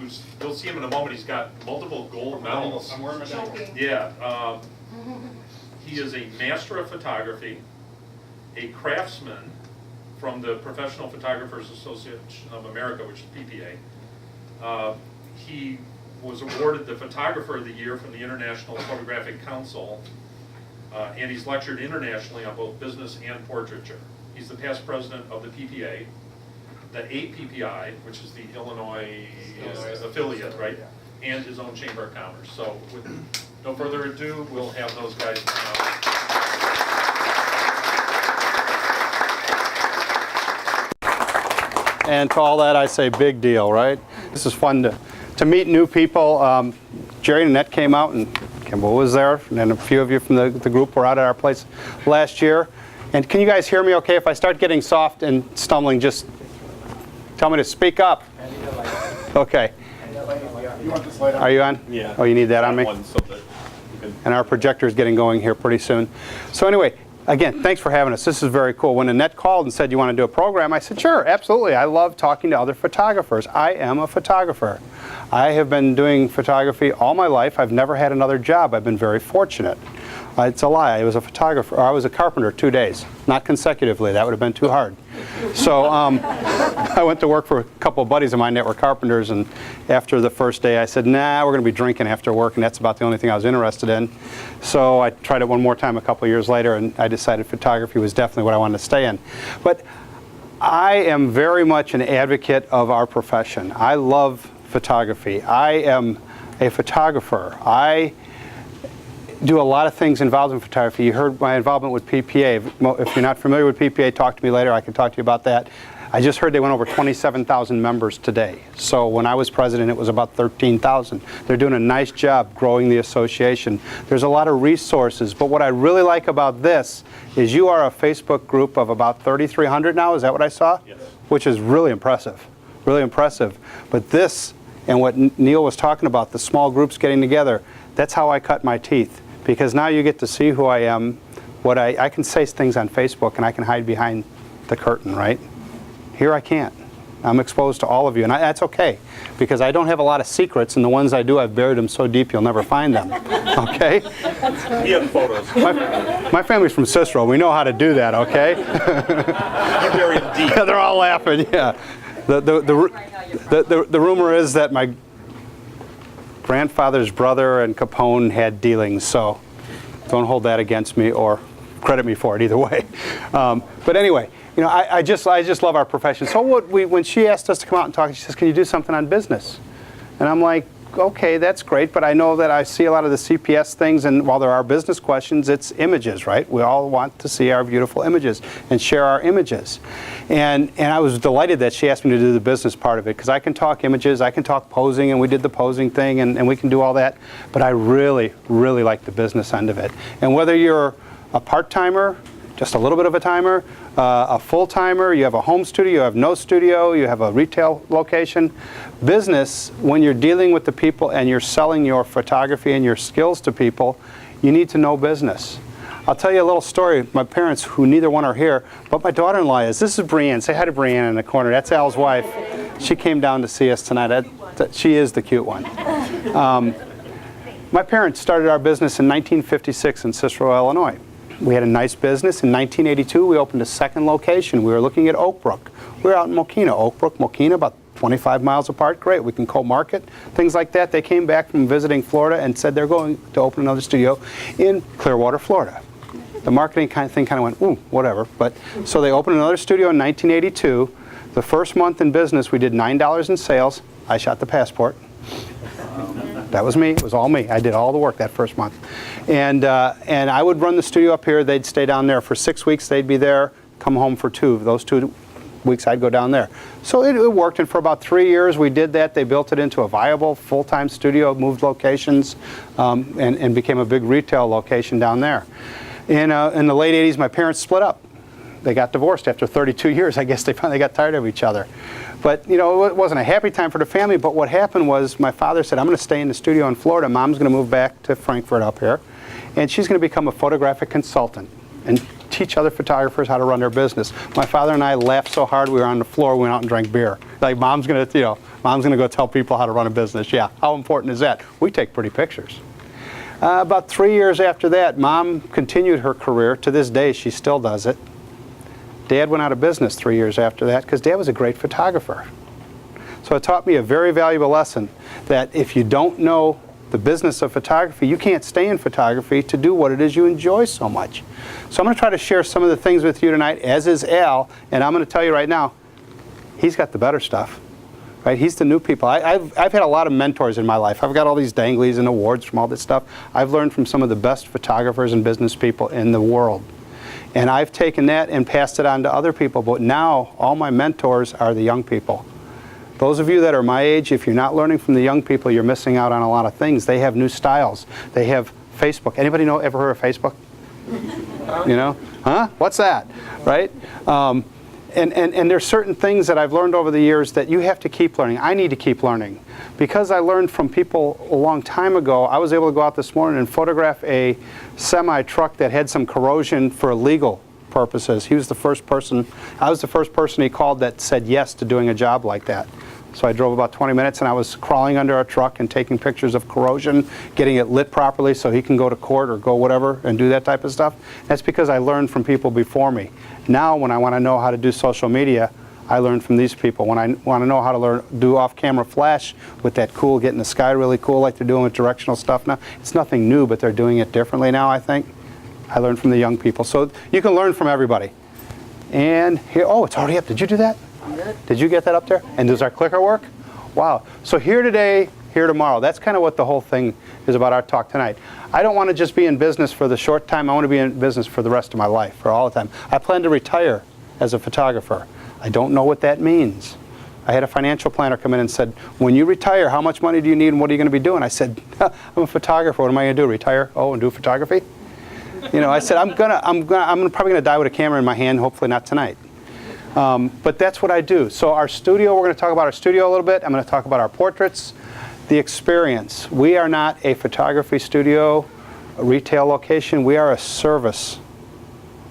who's, you'll see him in a moment, he's got multiple gold medals. I'm wearing my medal. Yeah, he is a master of photography, a craftsman from the Professional Photographers Association of America, which is PPA. He was awarded the Photographer of the Year from the International Photographic Council, and he's lectured internationally on both business and portraiture. He's the past president of the PPA, the APPI, which is the Illinois affiliate, right? And his own Chamber of Commerce. So with no further ado, we'll have those guys come out. And to all that I say big deal, right? This is fun to meet new people. Jerry and Annette came out and Kimball was there, and then a few of you from the group were out at our place last year. And can you guys hear me okay? If I start getting soft and stumbling, just tell me to speak up. Okay. You want this light on? Are you on? Yeah. Oh, you need that on me? And our projector is getting going here pretty soon. So anyway, again, thanks for having us. This is very cool. When Annette called and said, you want to do a program, I said, sure, absolutely. I love talking to other photographers. I am a photographer. I have been doing photography all my life. I've never had another job. I've been very fortunate. It's a lie. I was a photographer, or I was a carpenter 2 days, not consecutively. That would have been too hard. So I went to work for a couple of buddies of mine that were carpenters, and after the first day I said, nah, we're going to be drinking after work, and that's about the only thing I was interested in. So I tried it one more time a couple of years later, and I decided photography was definitely what I wanted to stay in. But I am very much an advocate of our profession. I love photography. I am a photographer. I do a lot of things involved in photography. You heard my involvement with PPA. If you're not familiar with PPA, talk to me later. I can talk to you about that. I just heard they went over 27,000 members today. So when I was president, it was about 13,000. They're doing a nice job growing the association. There's a lot of resources, but what I really like about this is you are a Facebook group of about 3,300 now. Is that what I saw? Yes. Which is really impressive, really impressive. But this, and what Neil was talking about, the small groups getting together, that's how I cut my teeth. Because now you get to see who I am. What I can say things on Facebook and I can hide behind the curtain, right? Here I can't. I'm exposed to all of you, and that's okay, because I don't have a lot of secrets, and the ones I do, I've buried them so deep you'll never find them. Okay? You have photos. My family's from Cicero. We know how to do that. Okay? You bury them deep. They're all laughing. Yeah. The rumor is that my grandfather's brother and Capone had dealings, so don't hold that against me or credit me for it either way. But anyway, you know, I just love our profession. So when she asked us to come out and talk, she says, "Can you do something on business?" And I'm like, okay, that's great, but I know that I see a lot of the CPS things, and while there are business questions, it's images, right? We all want to see our beautiful images and share our images. And I was delighted that she asked me to do the business part of it, because I can talk images, I can talk posing, and we did the posing thing, and we can do all that, but I really, really like the business end of it. And whether you're a part-timer, just a little bit of a timer, a full-timer, you have a home studio, you have no studio, you have a retail location. Business, when you're dealing with the people and you're selling your photography and your skills to people, you need to know business. I'll tell you a little story. My parents, who neither one are here, but my daughter-in-law is. This is Brianne. Say hi to Brianne in the corner. That's Al's wife. She came down to see us tonight. She is the cute one. My parents started our business in 1956 in Cicero, Illinois. We had a nice business. In 1982, we opened a second location. We were looking at Oak Brook. We were out in Mokena. Oak Brook, Mokena, about 25 miles apart. Great, we can co-market, things like that. They came back from visiting Florida and said they're going to open another studio in Clearwater, Florida. The marketing thing kind of went, ooh, whatever. But so they opened another studio in 1982. The first month in business, we did $9 in sales. I shot the passport. That was me. It was all me. I did all the work that first month. And I would run the studio up here. They'd stay down there for 6 weeks. They'd be there, come home for 2. Those 2 weeks I'd go down there. So it worked, and for about 3 years we did that. They built it into a viable full-time studio, moved locations, and became a big retail location down there. In the late 80s, my parents split up. They got divorced after 32 years. I guess they finally got tired of each other. But, you know, it wasn't a happy time for the family, but what happened was my father said, I'm going to stay in the studio in Florida. Mom's going to move back to Frankfurt up here, and she's going to become a photographic consultant and teach other photographers how to run their business. My father and I laughed so hard we were on the floor, we went out and drank beer. Like, Mom's going to, you know, Mom's going to go tell people how to run a business. Yeah, how important is that? We take pretty pictures. About 3 years after that, Mom continued her career. To this day, she still does it. Dad went out of business 3 years after that because Dad was a great photographer. So it taught me a very valuable lesson that if you don't know the business of photography, you can't stay in photography to do what it is you enjoy so much. So I'm going to try to share some of the things with you tonight, as is Al, and I'm going to tell you right now, he's got the better stuff. Right? He's the new people. I've had a lot of mentors in my life. I've got all these danglies and awards from all this stuff. I've learned from some of the best photographers and business people in the world. And I've taken that and passed it on to other people, but now all my mentors are the young people. Those of you that are my age, if you're not learning from the young people, you're missing out on a lot of things. They have new styles. They have Facebook. Anybody ever heard of Facebook? You know? Huh? What's that? Right? And there's certain things that I've learned over the years that you have to keep learning. I need to keep learning. Because I learned from people a long time ago, I was able to go out this morning and photograph a semi-truck that had some corrosion for legal purposes. He was the first person, I was the first person he called that said yes to doing a job like that. So I drove about 20 minutes and I was crawling under a truck and taking pictures of corrosion, getting it lit properly so he can go to court or go whatever and do that type of stuff. That's because I learned from people before me. Now when I want to know how to do social media, I learn from these people. When I want to know how to do off-camera flash with that cool, getting the sky really cool like they're doing with directional stuff now, it's nothing new, but they're doing it differently now, I think. I learned from the young people. So you can learn from everybody. And here, oh, it's already up. Did you do that? Did you get that up there? And does our clicker work? Wow. So here today, here tomorrow. That's kind of what the whole thing is about our talk tonight. I don't want to just be in business for the short time. I want to be in business for the rest of my life, for all the time. I plan to retire as a photographer. I don't know what that means. I had a financial planner come in and said, when you retire, how much money do you need and what are you going to be doing? I said, I'm a photographer. What am I going to do? Retire? Oh, and do photography? You know, I said, I'm probably going to die with a camera in my hand, hopefully not tonight. But that's what I do. So our studio, we're going to talk about our studio a little bit. I'm going to talk about our portraits, the experience. We are not a photography studio, a retail location. We are a service.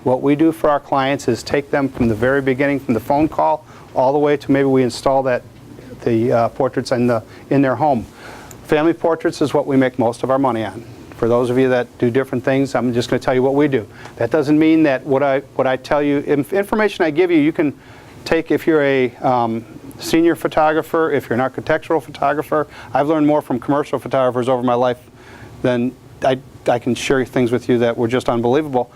What we do for our clients is take them from the very beginning, from the phone call, all the way to maybe we install the portraits in their home. Family portraits is what we make most of our money on. For those of you that do different things, I'm just going to tell you what we do. That doesn't mean that what I tell you, information I give you, you can take if you're a senior photographer, if you're an architectural photographer. I've learned more from commercial photographers over my life than I can share things with you that were just unbelievable.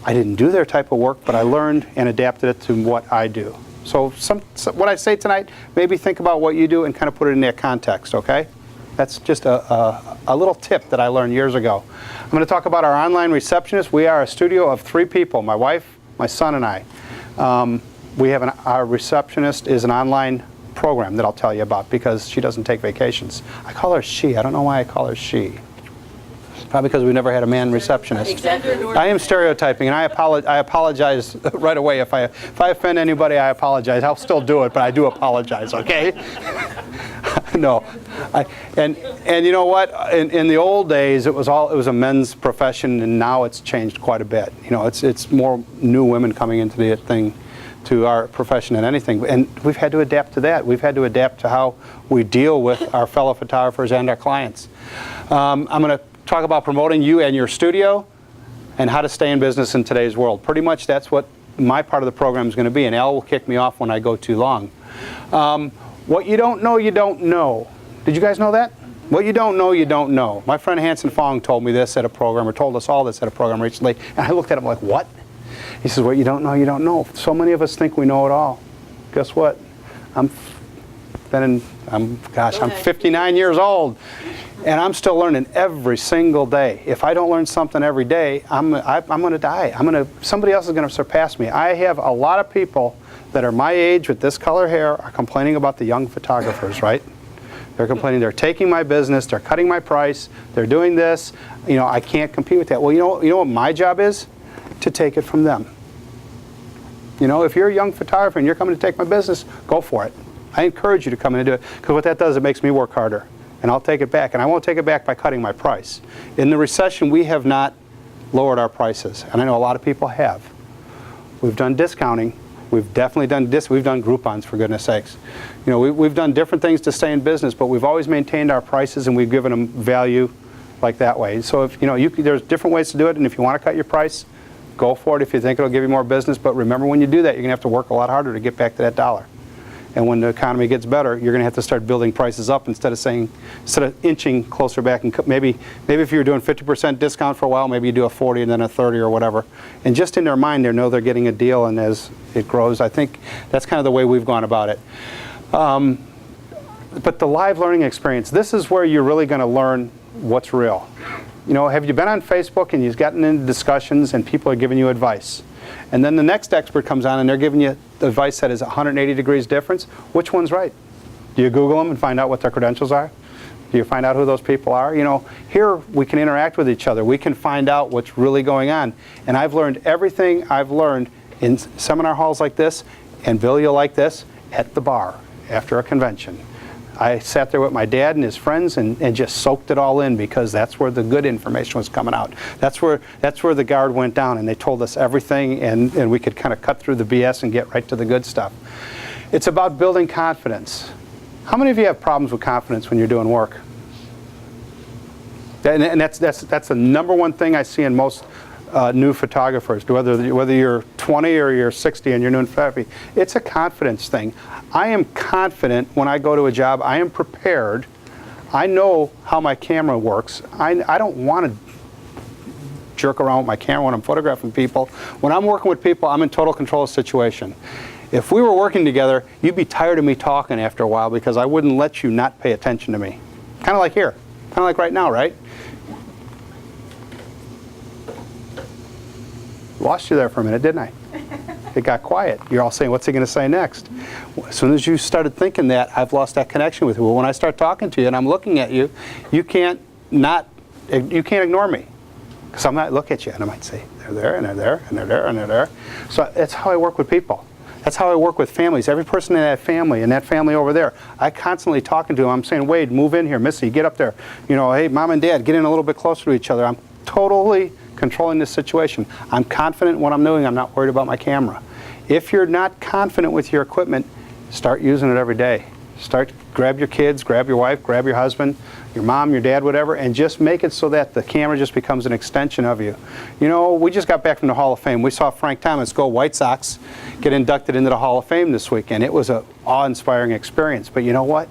I didn't do their type of work, but I learned and adapted it to what I do. So what I say tonight, maybe think about what you do and kind of put it in that context, okay? That's just a little tip that I learned years ago. I'm going to talk about our online receptionist. We are a studio of 3 people, my wife, my son, and I. We have our receptionist is an online program that I'll tell you about because she doesn't take vacations. I call her she. I don't know why I call her she. Probably because we've never had a man receptionist. Exactly. I am stereotyping, and I apologize right away. If I offend anybody, I apologize. I'll still do it, but I do apologize, okay? No. And you know what? In the old days, it was a men's profession, and now it's changed quite a bit. You know, it's more new women coming into the thing, to our profession than anything. And we've had to adapt to that. We've had to adapt to how we deal with our fellow photographers and our clients. I'm going to talk about promoting you and your studio and how to stay in business in today's world. Pretty much that's what my part of the program is going to be, and Al will kick me off when I go too long. What you don't know, you don't know. Did you guys know that? What you don't know, you don't know. My friend Hanson Fong told me this at a program, or told us all this at a program recently, and I looked at him like, what? He says, what you don't know, you don't know. So many of us think we know it all. Guess what? I'm 59 years old, and I'm still learning every single day. If I don't learn something every day, I'm going to die. Somebody else is going to surpass me. I have a lot of people that are my age with this color hair are complaining about the young photographers, right? They're complaining they're taking my business, they're cutting my price, they're doing this. You know, I can't compete with that. Well, you know what my job is? To take it from them. You know, if you're a young photographer and you're coming to take my business, go for it. I encourage you to come in and do it, because what that does, it makes me work harder. And I'll take it back. And I won't take it back by cutting my price. In the recession, we have not lowered our prices. And I know a lot of people have. We've done discounting. We've definitely done this. We've done Groupons, for goodness sakes. You know, we've done different things to stay in business, but we've always maintained our prices and we've given them value like that way. So if you know, there's different ways to do it, and if you want to cut your price, go for it if you think it'll give you more business. But remember, when you do that, you're going to have to work a lot harder to get back to that dollar. And when the economy gets better, you're going to have to start building prices up instead of inching closer back. And maybe if you're doing 50% discount for a while, maybe you do a 40 and then a 30 or whatever. And just in their mind, they know they're getting a deal. And as it grows, I think that's kind of the way we've gone about it. But the live learning experience, this is where you're really going to learn what's real. You know, have you been on Facebook and you've gotten into discussions and people are giving you advice? And then the next expert comes on and they're giving you advice that is 180 degrees difference. Which one's right? Do you Google them and find out what their credentials are? Do you find out who those people are? You know, here we can interact with each other. We can find out what's really going on. And I've learned everything I've learned in seminar halls like this, and Bill, you'll like this, at the bar after a convention. I sat there with my dad and his friends and just soaked it all in, because that's where the good information was coming out. That's where the guard went down and they told us everything, and we could kind of cut through the BS and get right to the good stuff. It's about building confidence. How many of you have problems with confidence when you're doing work? And that's the number one thing I see in most new photographers, whether you're 20 or you're 60 and you're doing photography. It's a confidence thing. I am confident when I go to a job. I am prepared. I know how my camera works. I don't want to jerk around with my camera when I'm photographing people. When I'm working with people, I'm in total control of the situation. If we were working together, you'd be tired of me talking after a while, because I wouldn't let you not pay attention to me. Kind of like here. Kind of like right now, right? Lost you there for a minute, didn't I? It got quiet. You're all saying, what's he going to say next? As soon as you started thinking that, I've lost that connection with you. Well, when I start talking to you and I'm looking at you, you can't ignore me. Because I might look at you and I might say, they're there, and they're there, and they're there, and they're there. So that's how I work with people. That's how I work with families. Every person in that family and that family over there, I constantly talking to them. I'm saying, Wade, move in here. Missy, get up there. You know, hey, mom and dad, get in a little bit closer to each other. I'm totally controlling this situation. I'm confident in what I'm doing. I'm not worried about my camera. If you're not confident with your equipment, start using it every day. Grab your kids, grab your wife, grab your husband, your mom, your dad, whatever, and just make it so that the camera just becomes an extension of you. You know, we just got back from the Hall of Fame. We saw Frank Thomas go White Sox get inducted into the Hall of Fame this weekend. It was an awe-inspiring experience. But you know what?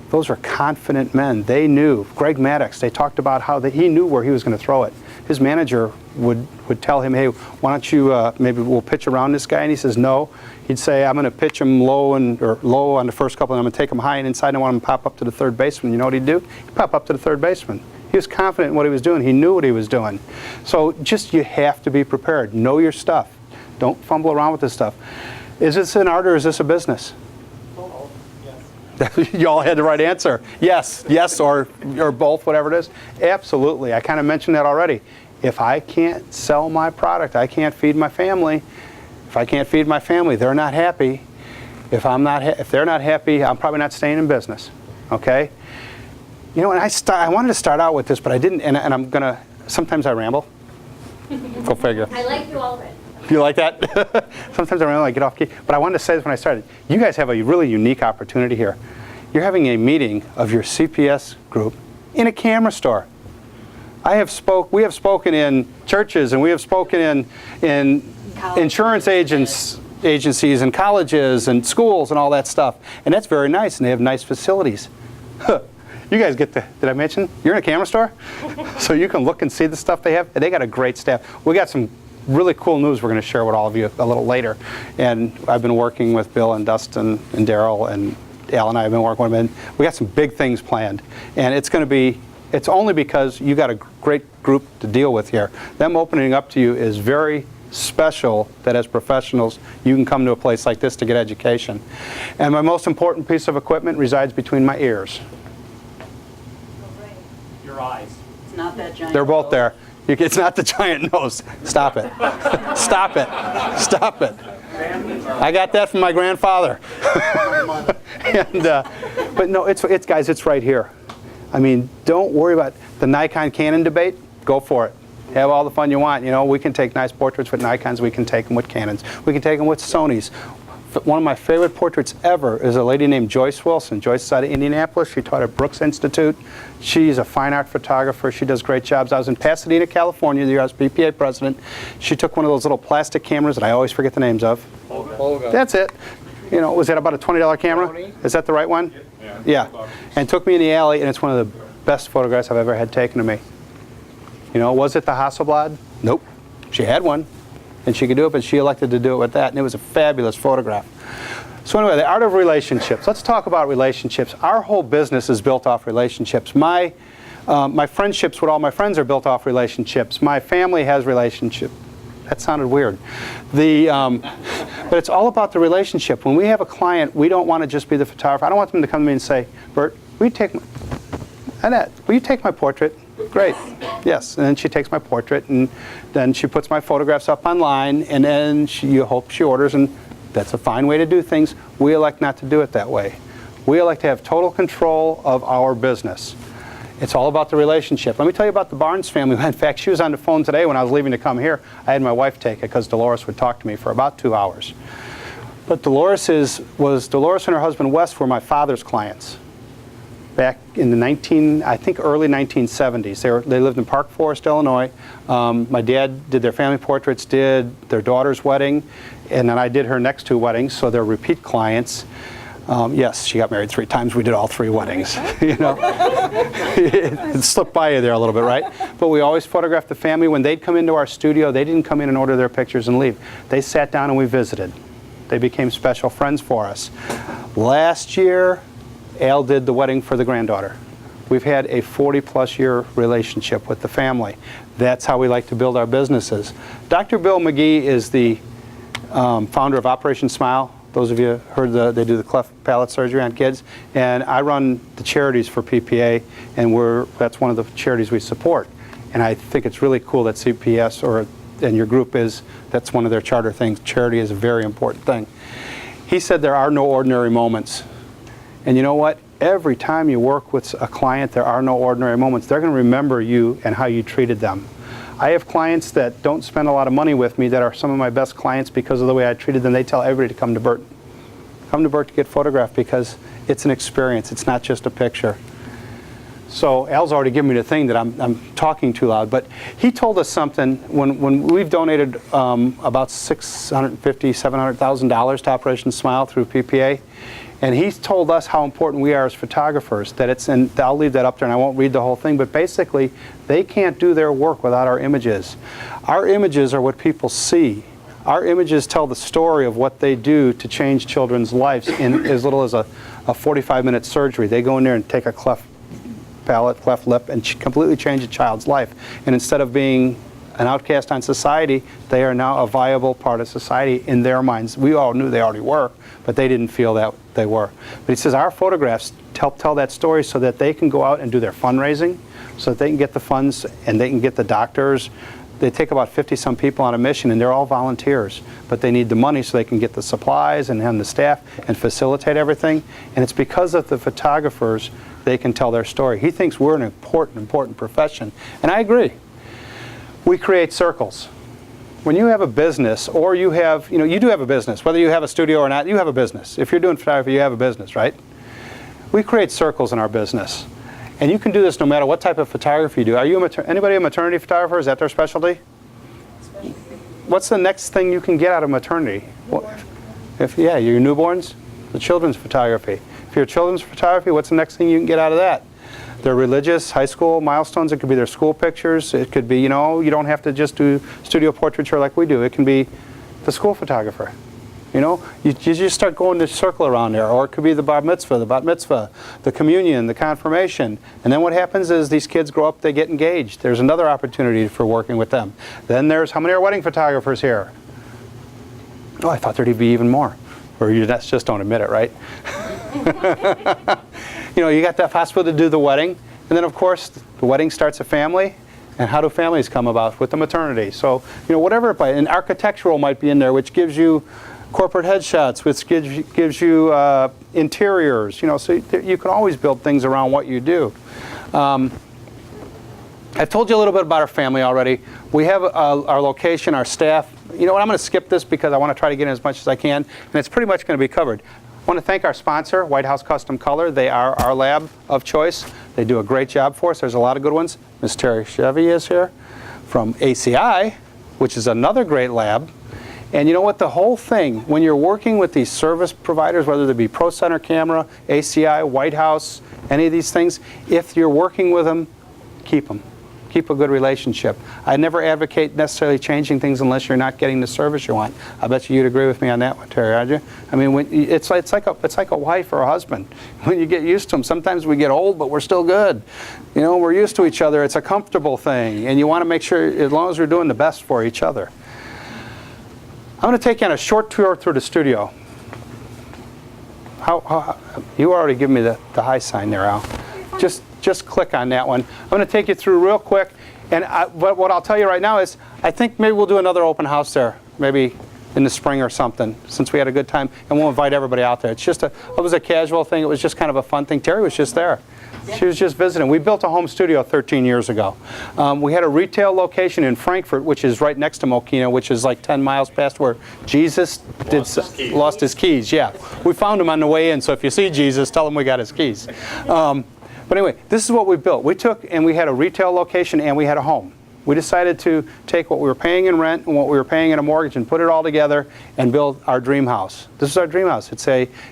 Those were confident men. They knew. Greg Maddox, they talked about how he knew where he was going to throw it. His manager would tell him, hey, why don't you, maybe we'll pitch around this guy? And he says, no. He'd say, I'm going to pitch him low on the first couple, and I'm going to take him high and inside, and I want him to pop up to the third baseman. You know what he'd do? He'd pop up to the third baseman. He was confident in what he was doing. He knew what he was doing. So just, you have to be prepared. Know your stuff. Don't fumble around with this stuff. Is this an art or is this a business? You all had the right answer. Yes, or both, whatever it is. Absolutely. I kind of mentioned that already. If I can't sell my product, I can't feed my family. If I can't feed my family, they're not happy. If they're not happy, I'm probably not staying in business. Okay? You know, and I wanted to start out with this, but I didn't, and I'm going to, sometimes I ramble. Go figure. I like you already. You like that? Sometimes I ramble, I get off key. But I wanted to say this when I started. You guys have a really unique opportunity here. You're having a meeting of your CPS group in a camera store. We have spoken in churches, and we have spoken in insurance agencies and colleges and schools and all that stuff. And that's very nice, and they have nice facilities. You guys did I mention? You're in a camera store? So you can look and see the stuff they have. They got a great staff. We got some really cool news we're going to share with all of you a little later. And I've been working with Bill and Dustin and Daryl, and Al and I have been working with them. And we got some big things planned. And it's only because you got a great group to deal with here. Them opening up to you is very special, that as professionals you can come to a place like this to get education. And my most important piece of equipment resides between my ears. Your eyes. It's not that giant. They're both there. It's not the giant nose. Stop it. Stop it. Stop it. I got that from my grandfather. But no, it's guys, it's right here. I mean, don't worry about the Nikon Canon debate. Go for it. Have all the fun you want. You know, we can take nice portraits with Nikons. We can take them with Canons. We can take them with Sonys. One of my favorite portraits ever is a lady named Joyce Wilson. Joyce is out of Indianapolis. She taught at Brooks Institute. She's a fine art photographer. She does great jobs. I was in Pasadena, California, the year I was PPA president. She took one of those little plastic cameras that I always forget the names of. Olga. That's it. You know, was that about a $20 camera? Sony. Is that the right one? Yeah. And took me in the alley, and it's one of the best photographs I've ever had taken of me. You know, was it the Hasselblad? Nope. She had one, and she could do it, but she elected to do it with that, and it was a fabulous photograph. So anyway, the art of relationships. Let's talk about relationships. Our whole business is built off relationships. My friendships with all my friends are built off relationships. My family has relationships. That sounded weird. But it's all about the relationship. When we have a client, we don't want to just be the photographer. I don't want them to come to me and say, Bert, will you take my portrait? Great. Yes. And then she takes my portrait, and then she puts my photographs up online, and then you hope she orders, and that's a fine way to do things. We elect not to do it that way. We elect to have total control of our business. It's all about the relationship. Let me tell you about the Barnes family. In fact, she was on the phone today when I was leaving to come here. I had my wife take it because Dolores would talk to me for about 2 hours. But Dolores and her husband Wes were my father's clients back in the early 1970s. They lived in Park Forest, Illinois. My dad did their family portraits, did their daughter's wedding, and then I did her next 2 weddings, so they're repeat clients. Yes, she got married 3 times. We did all 3 weddings. You know, it slipped by you there a little bit, right? But we always photographed the family. When they'd come into our studio, they didn't come in and order their pictures and leave. They sat down and we visited. They became special friends for us. Last year, Al did the wedding for the granddaughter. We've had a 40-plus year relationship with the family. That's how we like to build our businesses. Dr. Bill McGee is the founder of Operation Smile. Those of you heard they do the cleft palate surgery on kids, and I run the charities for PPA, and that's one of the charities we support. And I think it's really cool that CPS and your group that's one of their charter things. Charity is a very important thing. He said there are no ordinary moments. And you know what? Every time you work with a client, there are no ordinary moments. They're going to remember you and how you treated them. I have clients that don't spend a lot of money with me that are some of my best clients because of the way I treated them. They tell everybody to come to Bert. Come to Bert to get photographed because it's an experience. It's not just a picture. So Al's already given me the thing that I'm talking too loud, but he told us something when we've donated about $650,000, $700,000 to Operation Smile through PPA. And he's told us how important we are as photographers, and I'll leave that up there and I won't read the whole thing, but basically they can't do their work without our images. Our images are what people see. Our images tell the story of what they do to change children's lives in as little as a 45-minute surgery. They go in there and take a cleft palate, cleft lip, and completely change a child's life. And instead of being an outcast on society, they are now a viable part of society in their minds. We all knew they already were, but they didn't feel that they were. But he says our photographs help tell that story so that they can go out and do their fundraising, so that they can get the funds and they can get the doctors. They take about 50-some people on a mission, and they're all volunteers, but they need the money so they can get the supplies and the staff and facilitate everything. And it's because of the photographers they can tell their story. He thinks we're an important profession, and I agree. We create circles. When you have a business, or you do have a business, whether you have a studio or not, you have a business. If you're doing photography, you have a business, right? We create circles in our business. And you can do this no matter what type of photography you do. Are you anybody a maternity photographer? Is that their specialty? What's the next thing you can get out of maternity? Your newborns, the children's photography. If you're children's photography, what's the next thing you can get out of that? Their religious, high school milestones. It could be their school pictures. It could be, you don't have to just do studio portraiture like we do. It can be the school photographer. You just start going the circle around there. Or it could be the bar mitzvah, the communion, the confirmation. And then what happens is these kids grow up, they get engaged. There's another opportunity for working with them. Then there's, how many are wedding photographers here? Oh, I thought there'd be even more. Or you just don't admit it, right? You got that possibility to do the wedding. And then, of course, the wedding starts a family. And how do families come about? With the maternity. So, whatever. And architectural might be in there, which gives you corporate headshots, which gives you interiors. So you can always build things around what you do. I've told you a little bit about our family already. We have our location, our staff. You know what, I'm going to skip this because I want to try to get in as much as I can, and it's pretty much going to be covered. I want to thank our sponsor, White House Custom Color. They are our lab of choice. They do a great job for us. There's a lot of good ones. Ms. Terry Chevy is here from ACI, which is another great lab. And you know what, the whole thing, when you're working with these service providers, whether they be Pro Center Camera, ACI, White House, any of these things, if you're working with them, keep them. Keep a good relationship. I never advocate necessarily changing things unless you're not getting the service you want. I bet you'd agree with me on that one, Terry, aren't you? I mean, it's like a wife or a husband. When you get used to them, sometimes we get old, but we're still good. You know, we're used to each other. It's a comfortable thing, and you want to make sure, as long as we're doing the best for each other. I'm going to take you on a short tour through the studio. You already give me the high sign there, Al. Just click on that one. I'm going to take you through real quick, and what I'll tell you right now is I think maybe we'll do another open house there, maybe in the spring or something, since we had a good time, and we'll invite everybody out there. It was a casual thing. It was just kind of a fun thing. Terry was just there. She was just visiting. We built a home studio 13 years ago. We had a retail location in Frankfurt, which is right next to Mokena, which is like 10 miles past where Jesus lost his keys. Yeah, we found him on the way in, so if you see Jesus, tell him we got his keys. But anyway, this is what we built. We took and we had a retail location and we had a home. We decided to take what we were paying in rent and what we were paying in a mortgage and put it all together and build our dream house. This is our dream house.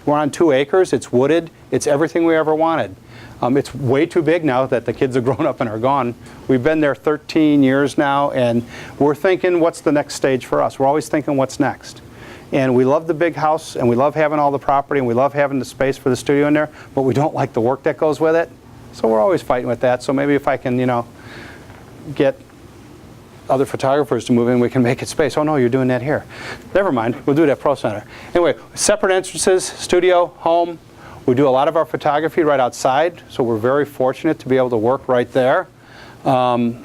We're on 2 acres. It's wooded. It's everything we ever wanted. It's way too big now that the kids are grown up and are gone. We've been there 13 years now, and we're thinking, what's the next stage for us? We're always thinking, what's next? And we love the big house, and we love having all the property, and we love having the space for the studio in there, but we don't like the work that goes with it. So we're always fighting with that. So maybe if I can, get other photographers to move in, we can make it space. Oh no, you're doing that here. Never mind, we'll do it at Pro Center. Anyway, separate entrances, studio, home. We do a lot of our photography right outside, so we're very fortunate to be able to work right there. And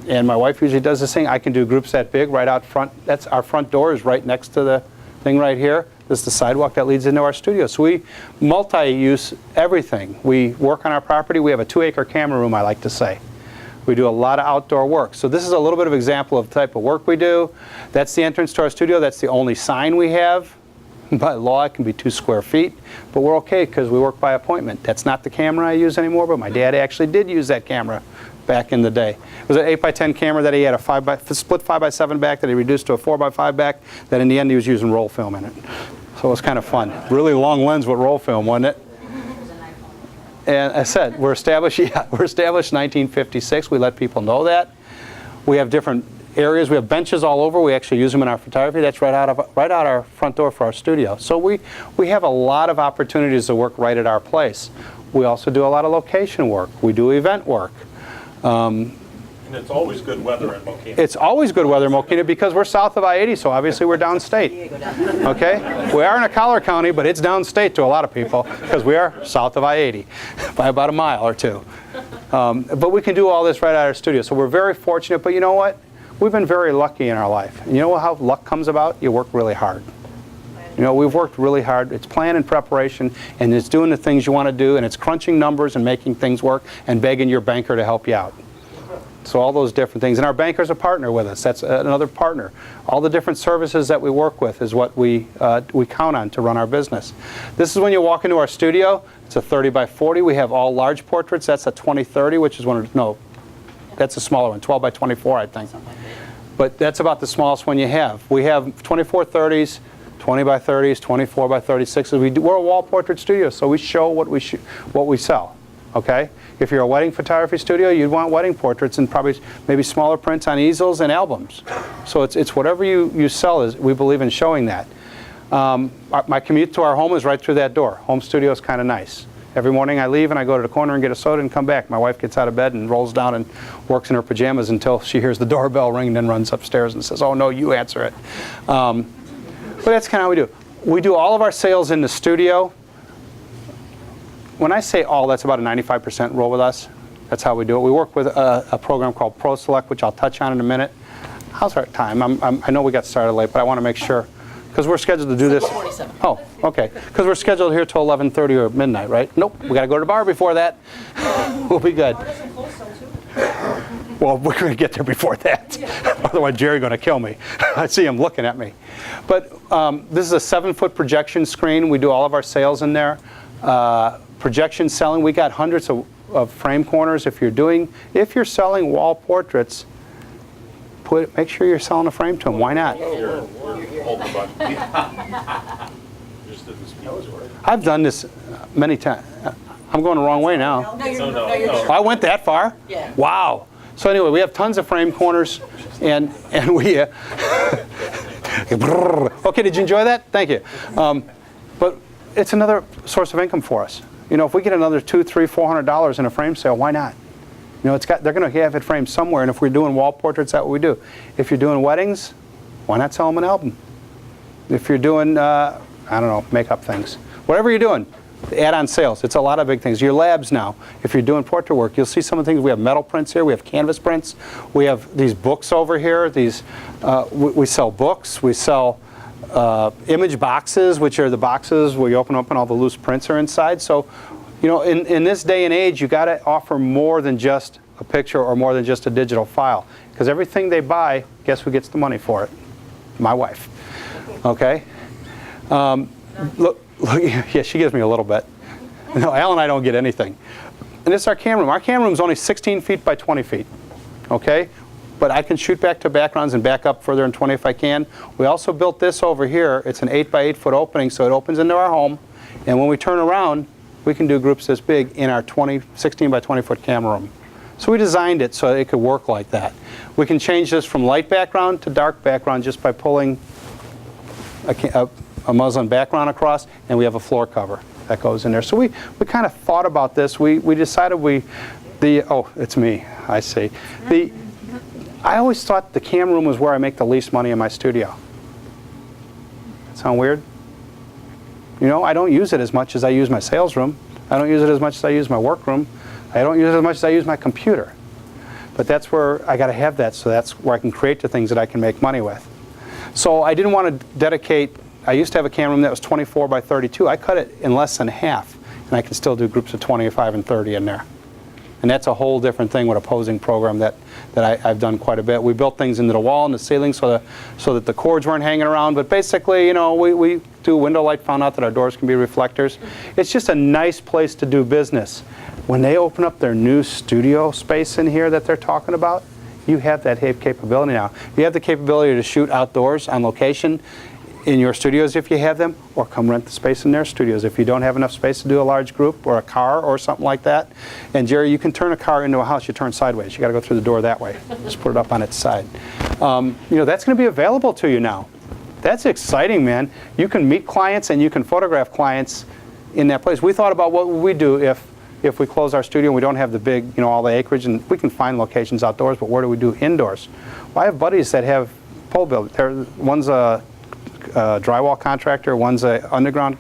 my wife usually does this thing. I can do groups that big right out front. That's our front door is right next to the thing right here. This is the sidewalk that leads into our studio. So we multi-use everything. We work on our property. We have a 2-acre camera room, I like to say. We do a lot of outdoor work. So this is a little bit of example of the type of work we do. That's the entrance to our studio. That's the only sign we have. By law, it can be 2 square feet, but we're okay because we work by appointment. That's not the camera I use anymore, but my dad actually did use that camera back in the day. It was an 8x10 camera that he had a split 5x7 back that he reduced to a 4x5 back that in the end he was using roll film in it. So it was kind of fun. Really long lens with roll film, wasn't it? And I said, we're established 1956. We let people know that. We have different areas. We have benches all over. We actually use them in our photography. That's right out our front door for our studio. So we have a lot of opportunities to work right at our place. We also do a lot of location work. We do event work. And it's always good weather in Mokena. It's always good weather in Mokena because we're south of I-80, so obviously we're downstate. Okay? We are in a collar county, but it's downstate to a lot of people because we are south of I-80 by about a mile or 2. But we can do all this right at our studio. So we're very fortunate, but you know what? We've been very lucky in our life. And you know how luck comes about? You work really hard. We've worked really hard. It's plan and preparation, and it's doing the things you want to do, and it's crunching numbers and making things work and begging your banker to help you out. So all those different things. And our banker's a partner with us. That's another partner. All the different services that we work with is what we count on to run our business. This is when you walk into our studio. It's a 30 by 40. We have all large portraits. That's a 2030, which is that's a smaller one, 12 by 24, I think. But that's about the smallest one you have. We have 2430s, 20 by 30s, 24 by 36s. We're a wall portrait studio, so we show what we sell. Okay? If you're a wedding photography studio, you'd want wedding portraits and probably maybe smaller prints on easels and albums. So it's whatever you sell. We believe in showing that. My commute to our home is right through that door. Home studio is kind of nice. Every morning I leave and I go to the corner and get a soda and come back. My wife gets out of bed and rolls down and works in her pajamas until she hears the doorbell ring and then runs upstairs and says, "Oh no, you answer it." But that's kind of how we do. We do all of our sales in the studio. When I say all, that's about a 95% roll with us. That's how we do it. We work with a program called Pro Select, which I'll touch on in a minute. How's our time? I know we got started late, but I want to make sure. Because we're scheduled to do this. 7:47. Oh, okay. Because we're scheduled here till 11:30 or midnight, right? Nope. We got to go to the bar before that. We'll be good. Well, we're going to get there before that. Otherwise, Jerry's going to kill me. I see him looking at me. But this is a 7-foot projection screen. We do all of our sales in there. Projection selling, we got hundreds of frame corners. If you're selling wall portraits, make sure you're selling a frame to them. Why not? Here, hold the button. Just did the speakers work. I've done this many times. I'm going the wrong way now. No, you're No, you're no. good. I went that far? Yeah. Wow. So anyway, we have tons of frame corners, and we. Okay, did you enjoy that? Thank you. But it's another source of income for us. You know, if we get another $200, $300, $400 in a frame sale, why not? You know, they're going to have it framed somewhere, and if we're doing wall portraits, that's what we do. If you're doing weddings, why not sell them an album? If you're doing, I don't know, makeup things, whatever you're doing, add-on sales. It's a lot of big things. Your labs now, if you're doing portrait work, you'll see some of the things. We have metal prints here. We have canvas prints. We have these books over here. These we sell books. We sell image boxes, which are the boxes where you open up and all the loose prints are inside. So, you know, in this day and age, you got to offer more than just a picture or more than just a digital file, because everything they buy, guess who gets the money for it? My wife. Okay. Look, yeah, she gives me a little bit. No, Al and I don't get anything. And this is our camera room. Our camera room is only 16 feet by 20 feet. Okay? But I can shoot back to backgrounds and back up further than 20 if I can. We also built this over here. It's an 8 by 8 foot opening, so it opens into our home. And when we turn around, we can do groups this big in our 16 by 20 foot camera room. So we designed it so it could work like that. We can change this from light background to dark background just by pulling a muslin background across, and we have a floor cover that goes in there. So we kind of thought about this. We decided oh, it's me, I see. I always thought the camera room was where I make the least money in my studio. Sound weird? You know, I don't use it as much as I use my sales room. I don't use it as much as I use my work room. I don't use it as much as I use my computer. But that's where I got to have that, so that's where I can create the things that I can make money with. So I didn't want to dedicate. I used to have a camera room that was 24 by 32. I cut it in less than half, and I can still do groups of 25 and 30 in there. And that's a whole different thing with a posing program that I've done quite a bit. We built things into the wall and the ceiling so that the cords weren't hanging around. But basically, you know, we do window light, found out that our doors can be reflectors. It's just a nice place to do business. When they open up their new studio space in here that they're talking about, you have that capability now. You have the capability to shoot outdoors on location in your studios if you have them, or come rent the space in their studios if you don't have enough space to do a large group or a car or something like that. And Jerry, you can turn a car into a house. You turn sideways. You got to go through the door that way. Just put it up on its side. You know, that's going to be available to you now. That's exciting, man. You can meet clients and you can photograph clients in that place. We thought about what would we do if we close our studio and we don't have the big, you know, all the acreage, and we can find locations outdoors, but where do we do indoors? Well, I have buddies that have pole building. One's a drywall contractor, one's an underground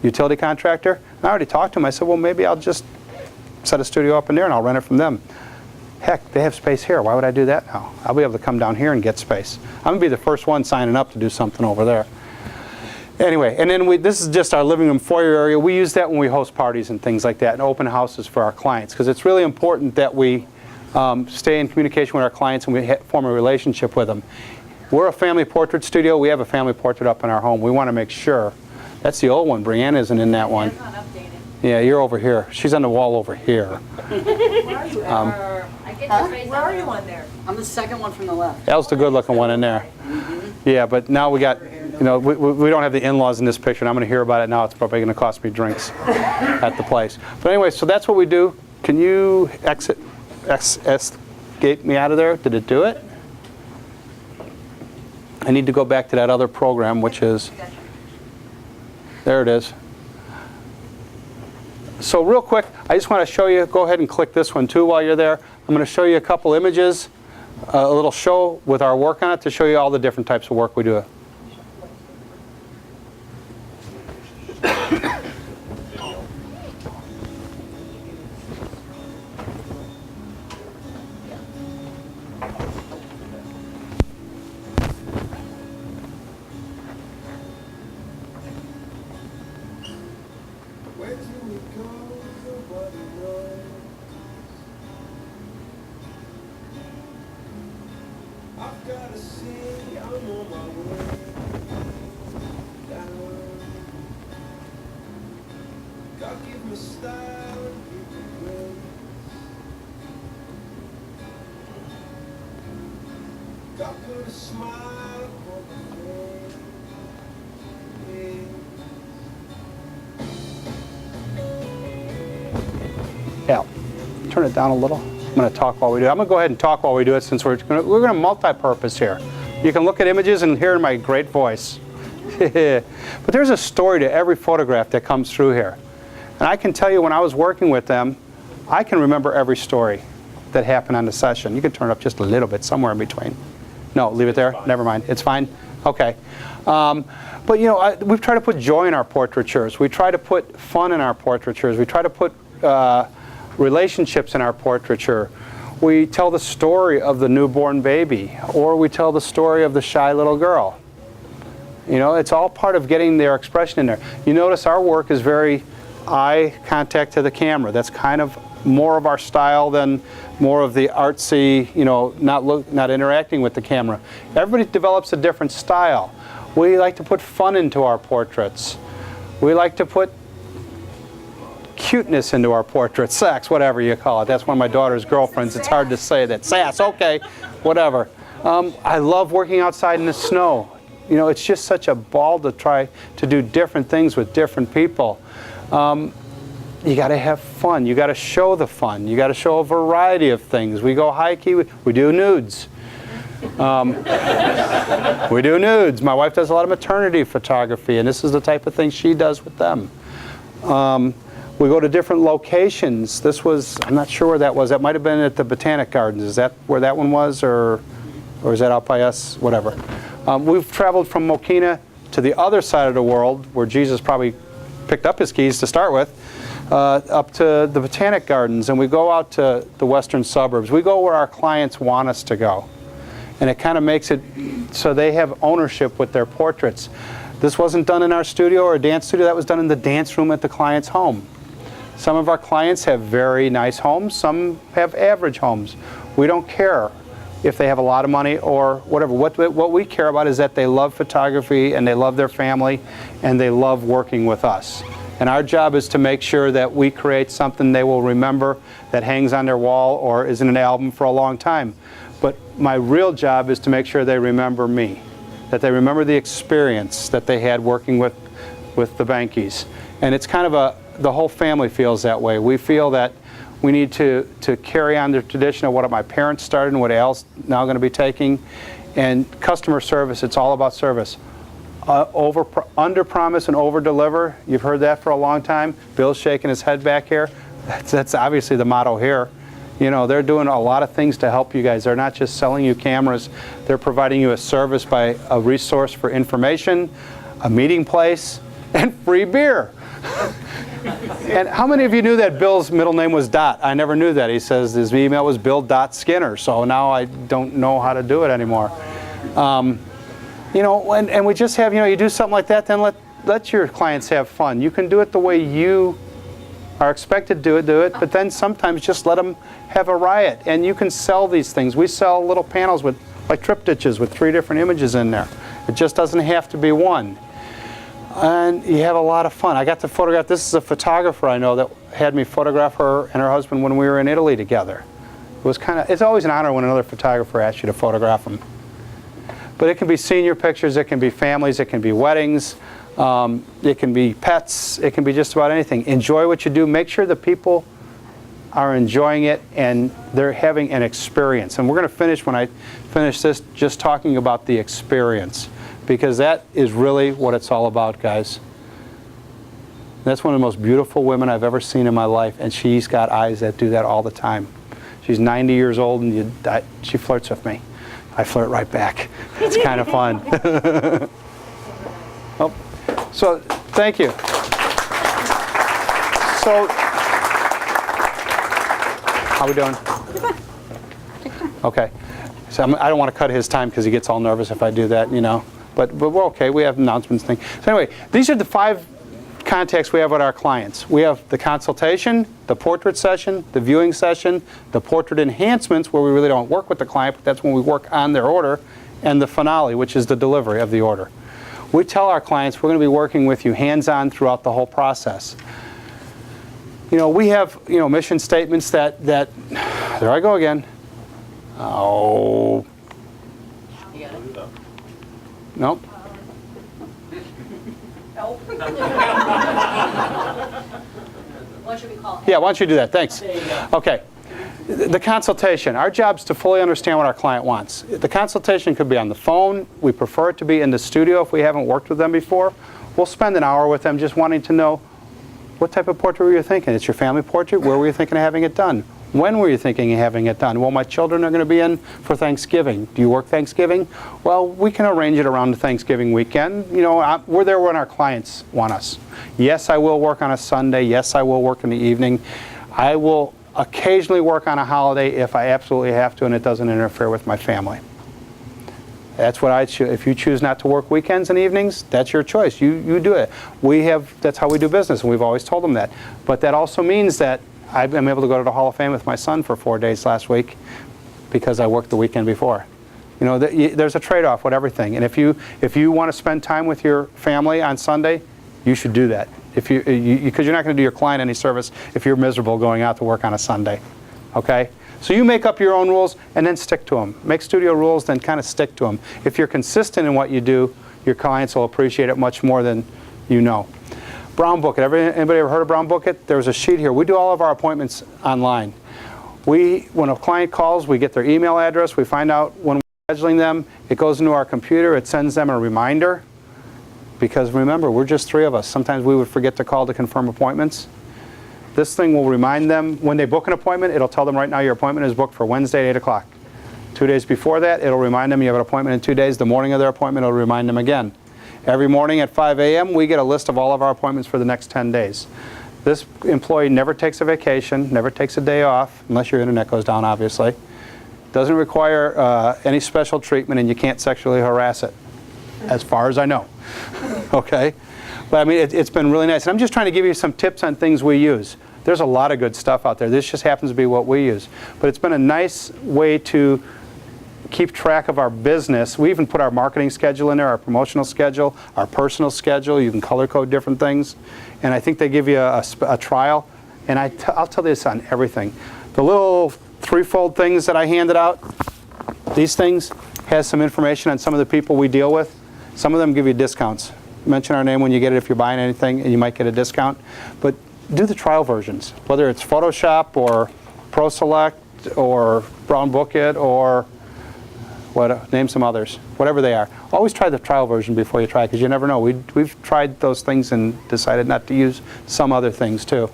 utility contractor. And I already talked to him. I said, well, maybe I'll just set a studio up in there and I'll rent it from them. Heck, they have space here. Why would I do that now? I'll be able to come down here and get space. I'm going to be the first one signing up to do something over there. Anyway, and then this is just our living room foyer area. We use that when we host parties and things like that and open houses for our clients, because it's really important that we stay in communication with our clients and we form a relationship with them. We're a family portrait studio. We have a family portrait up in our home. We want to make sure. That's the old one. Brianne isn't in that one. It's not updated. Yeah, you're over here. She's on the wall over here. Where are you? Where are you on there? I'm the second one from the left. That was the good-looking one in there. Yeah, but now we got, you know, we don't have the in-laws in this picture, and I'm going to hear about it now. It's probably going to cost me drinks at the place. But anyway, so that's what we do. Can you escape me out of there? Did it do it? I need to go back to that other program, which is, there it is. So real quick, I just want to show you, go ahead and click this one too while you're there. I'm going to show you a couple images, a little show with our work on it to show you all the different types of work we do. Yeah, turn it down a little. I'm going to talk while we do it. I'm going to go ahead and talk while we do it since we're going to multi-purpose here. You can look at images and hear my great voice. But there's a story to every photograph that comes through here. And I can tell you when I was working with them, I can remember every story that happened on the session. You can turn it up just a little bit, somewhere in between. No, leave it there. Never mind. It's fine. Okay. But you know, we've tried to put joy in our portraitures. We try to put fun in our portraitures. We try to put relationships in our portraiture. We tell the story of the newborn baby, or we tell the story of the shy little girl. You know, it's all part of getting their expression in there. You notice our work is very eye contact to the camera. That's kind of more of our style than more of the artsy, you know, not interacting with the camera. Everybody develops a different style. We like to put fun into our portraits. We like to put cuteness into our portraits, sex, whatever you call it. That's one of my daughter's girlfriends. It's hard to say that. Sass, okay, whatever. I love working outside in the snow. You know, it's just such a ball to try to do different things with different people. You got to have fun. You got to show the fun. You got to show a variety of things. We go hiking. We do nudes. We do nudes. My wife does a lot of maternity photography, and this is the type of thing she does with them. We go to different locations. This was, I'm not sure where that was. That might have been at the Botanic Gardens. Is that where that one was, or is that out by us? Whatever. We've traveled from Mokena to the other side of the world, where Jesus probably picked up his keys to start with, up to the Botanic Gardens, and we go out to the western suburbs. We go where our clients want us to go. And it kind of makes it so they have ownership with their portraits. This wasn't done in our studio or a dance studio. That was done in the dance room at the client's home. Some of our clients have very nice homes. Some have average homes. We don't care if they have a lot of money or whatever. What we care about is that they love photography and they love their family and they love working with us. And our job is to make sure that we create something they will remember that hangs on their wall or is in an album for a long time. But my real job is to make sure they remember me, that they remember the experience that they had working with the Behnkes. And it's kind of the whole family feels that way. We feel that we need to carry on the tradition of what my parents started and what Al's now going to be taking. And customer service, it's all about service. Under promise and over deliver. You've heard that for a long time. Bill's shaking his head back here. That's obviously the motto here. You know, they're doing a lot of things to help you guys. They're not just selling you cameras. They're providing you a service by a resource for information, a meeting place, and free beer. And how many of you knew that Bill's middle name was Dot? I never knew that. He says his email was Bill.Skinner, so now I don't know how to do it anymore. You know, and we just have, you know, you do something like that, then let your clients have fun. You can do it the way you are expected to do it, but then sometimes just let them have a riot. And you can sell these things. We sell little panels with, like triptychs with 3 different images in there. It just doesn't have to be one. And you have a lot of fun. I got to photograph, this is a photographer I know that had me photograph her and her husband when we were in Italy together. It was kind of, it's always an honor when another photographer asks you to photograph them. But it can be senior pictures, it can be families, it can be weddings, it can be pets, it can be just about anything. Enjoy what you do. Make sure the people are enjoying it and they're having an experience. And we're going to finish, when I finish this, just talking about the experience. Because that is really what it's all about, guys. That's one of the most beautiful women I've ever seen in my life, and she's got eyes that do that all the time. She's 90 years old, and she flirts with me. I flirt right back. It's kind of fun. Oh, so, thank you. So, how we doing? Okay. So I don't want to cut his time because he gets all nervous if I do that, you know. But we're okay. We have announcements thing. So anyway, these are the 5 contacts we have with our clients. We have the consultation, the portrait session, the viewing session, the portrait enhancements where we really don't work with the client, but that's when we work on their order, and the finale, which is the delivery of the order. We tell our clients we're going to be working with you hands-on throughout the whole process. You know, we have, you know, mission statements that there I go again. Oh. You got it? Nope. Nope. What should we call it? Yeah, why don't you do that? Thanks. There you go. Okay. The consultation. Our job is to fully understand what our client wants. The consultation could be on the phone. We prefer it to be in the studio if we haven't worked with them before. We'll spend an hour with them just wanting to know what type of portrait were you thinking? It's your family portrait? Where were you thinking of having it done? When were you thinking of having it done? Well, my children are going to be in for Thanksgiving. Do you work Thanksgiving? Well, we can arrange it around the Thanksgiving weekend. You know, we're there when our clients want us. Yes, I will work on a Sunday. Yes, I will work in the evening. I will occasionally work on a holiday if I absolutely have to and it doesn't interfere with my family. That's what I choose. If you choose not to work weekends and evenings, that's your choice. You do it. That's how we do business, and we've always told them that. But that also means that I'm able to go to the Hall of Fame with my son for 4 days last week because I worked the weekend before. You know, there's a trade-off with everything. And if you want to spend time with your family on Sunday, you should do that. Because you're not going to do your client any service if you're miserable going out to work on a Sunday. Okay? So you make up your own rules and then stick to them. Make studio rules, then kind of stick to them. If you're consistent in what you do, your clients will appreciate it much more than you know. Brown Book It. Anybody ever heard of Brown Book It? There's a sheet here. We do all of our appointments online. When a client calls, we get their email address. We find out when we're scheduling them. It goes into our computer. It sends them a reminder. Because remember, we're just 3 of us. Sometimes we would forget to call to confirm appointments. This thing will remind them when they book an appointment. It'll tell them right now your appointment is booked for Wednesday at 8 o'clock. 2 days before that, it'll remind them you have an appointment in 2 days. The morning of their appointment, it'll remind them again. Every morning at 5 a.m., we get a list of all of our appointments for the next 10 days. This employee never takes a vacation, never takes a day off, unless your internet goes down, obviously. Doesn't require any special treatment, and you can't sexually harass it, as far as I know. Okay? But I mean, it's been really nice. And I'm just trying to give you some tips on things we use. There's a lot of good stuff out there. This just happens to be what we use. But it's been a nice way to keep track of our business. We even put our marketing schedule in there, our promotional schedule, our personal schedule. You can color code different things. And I think they give you a trial. And I'll tell you this on everything. The little 3-fold things that I handed out, these things, has some information on some of the people we deal with. Some of them give you discounts. Mention our name when you get it if you're buying anything, and you might get a discount. But do the trial versions, whether it's Photoshop or ProSelect or Brown Book It or name some others, whatever they are. Always try the trial version before you try, because you never know. We've tried those things and decided not to use some other things too.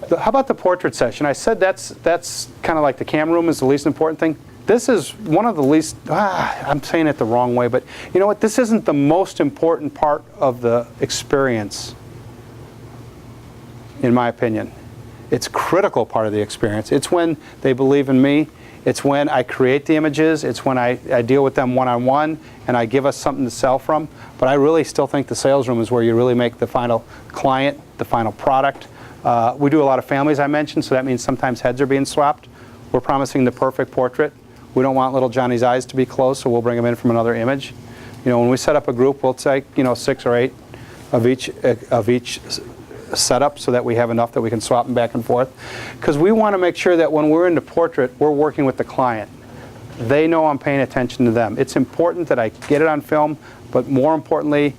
How about the portrait session? I said that's kind of like the cam room is the least important thing. This is one of the least, I'm saying it the wrong way, but you know what? This isn't the most important part of the experience, in my opinion. It's a critical part of the experience. It's when they believe in me. It's when I create the images. It's when I deal with them one-on-one and I give us something to sell from. But I really still think the sales room is where you really make the final client, the final product. We do a lot of families, I mentioned, so that means sometimes heads are being swapped. We're promising the perfect portrait. We don't want little Johnny's eyes to be closed, so we'll bring him in from another image. You know, when we set up a group, we'll take 6 or 8 of each setup so that we have enough that we can swap them back and forth. Because we want to make sure that when we're in the portrait, we're working with the client. They know I'm paying attention to them. It's important that I get it on film, but more importantly,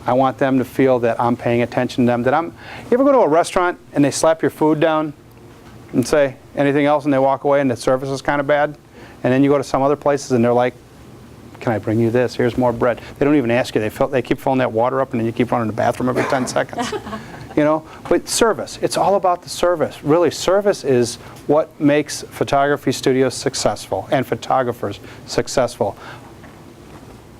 I want them to feel that I'm paying attention to them. You ever go to a restaurant and they slap your food down and say anything else and they walk away and the service is kind of bad? And then you go to some other places and they're like, can I bring you this? Here's more bread. They don't even ask you. They keep filling that water up and then you keep running to the bathroom every 10 seconds. You know, but service. It's all about the service. Really, service is what makes photography studios successful and photographers successful.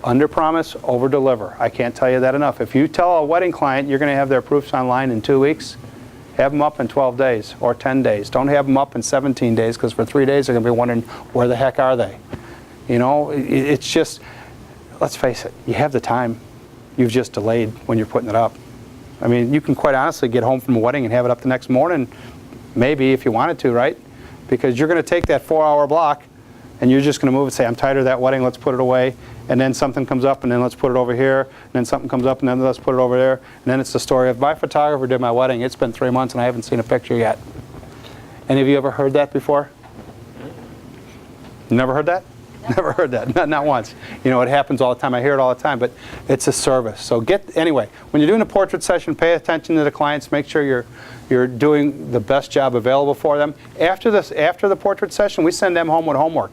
Under promise, over deliver. I can't tell you that enough. If you tell a wedding client you're going to have their proofs online in 2 weeks, have them up in 12 days or 10 days. Don't have them up in 17 days because for 3 days they're going to be wondering, where the heck are they? You know, it's just, let's face it, you have the time. You've just delayed when you're putting it up. I mean, you can quite honestly get home from a wedding and have it up the next morning, maybe if you wanted to, right? Because you're going to take that 4-hour block and you're just going to move and say, I'm tired of that wedding, let's put it away. And then something comes up and then let's put it over here. And then something comes up and then let's put it over there. And then it's the story of my photographer did my wedding. It's been 3 months and I haven't seen a picture yet. Any of you ever heard that before? Never heard that? Never heard that, not once. You know, it happens all the time. I hear it all the time, but it's a service. So anyway, when you're doing a portrait session, pay attention to the clients. Make sure you're doing the best job available for them. After the portrait session, we send them home with homework.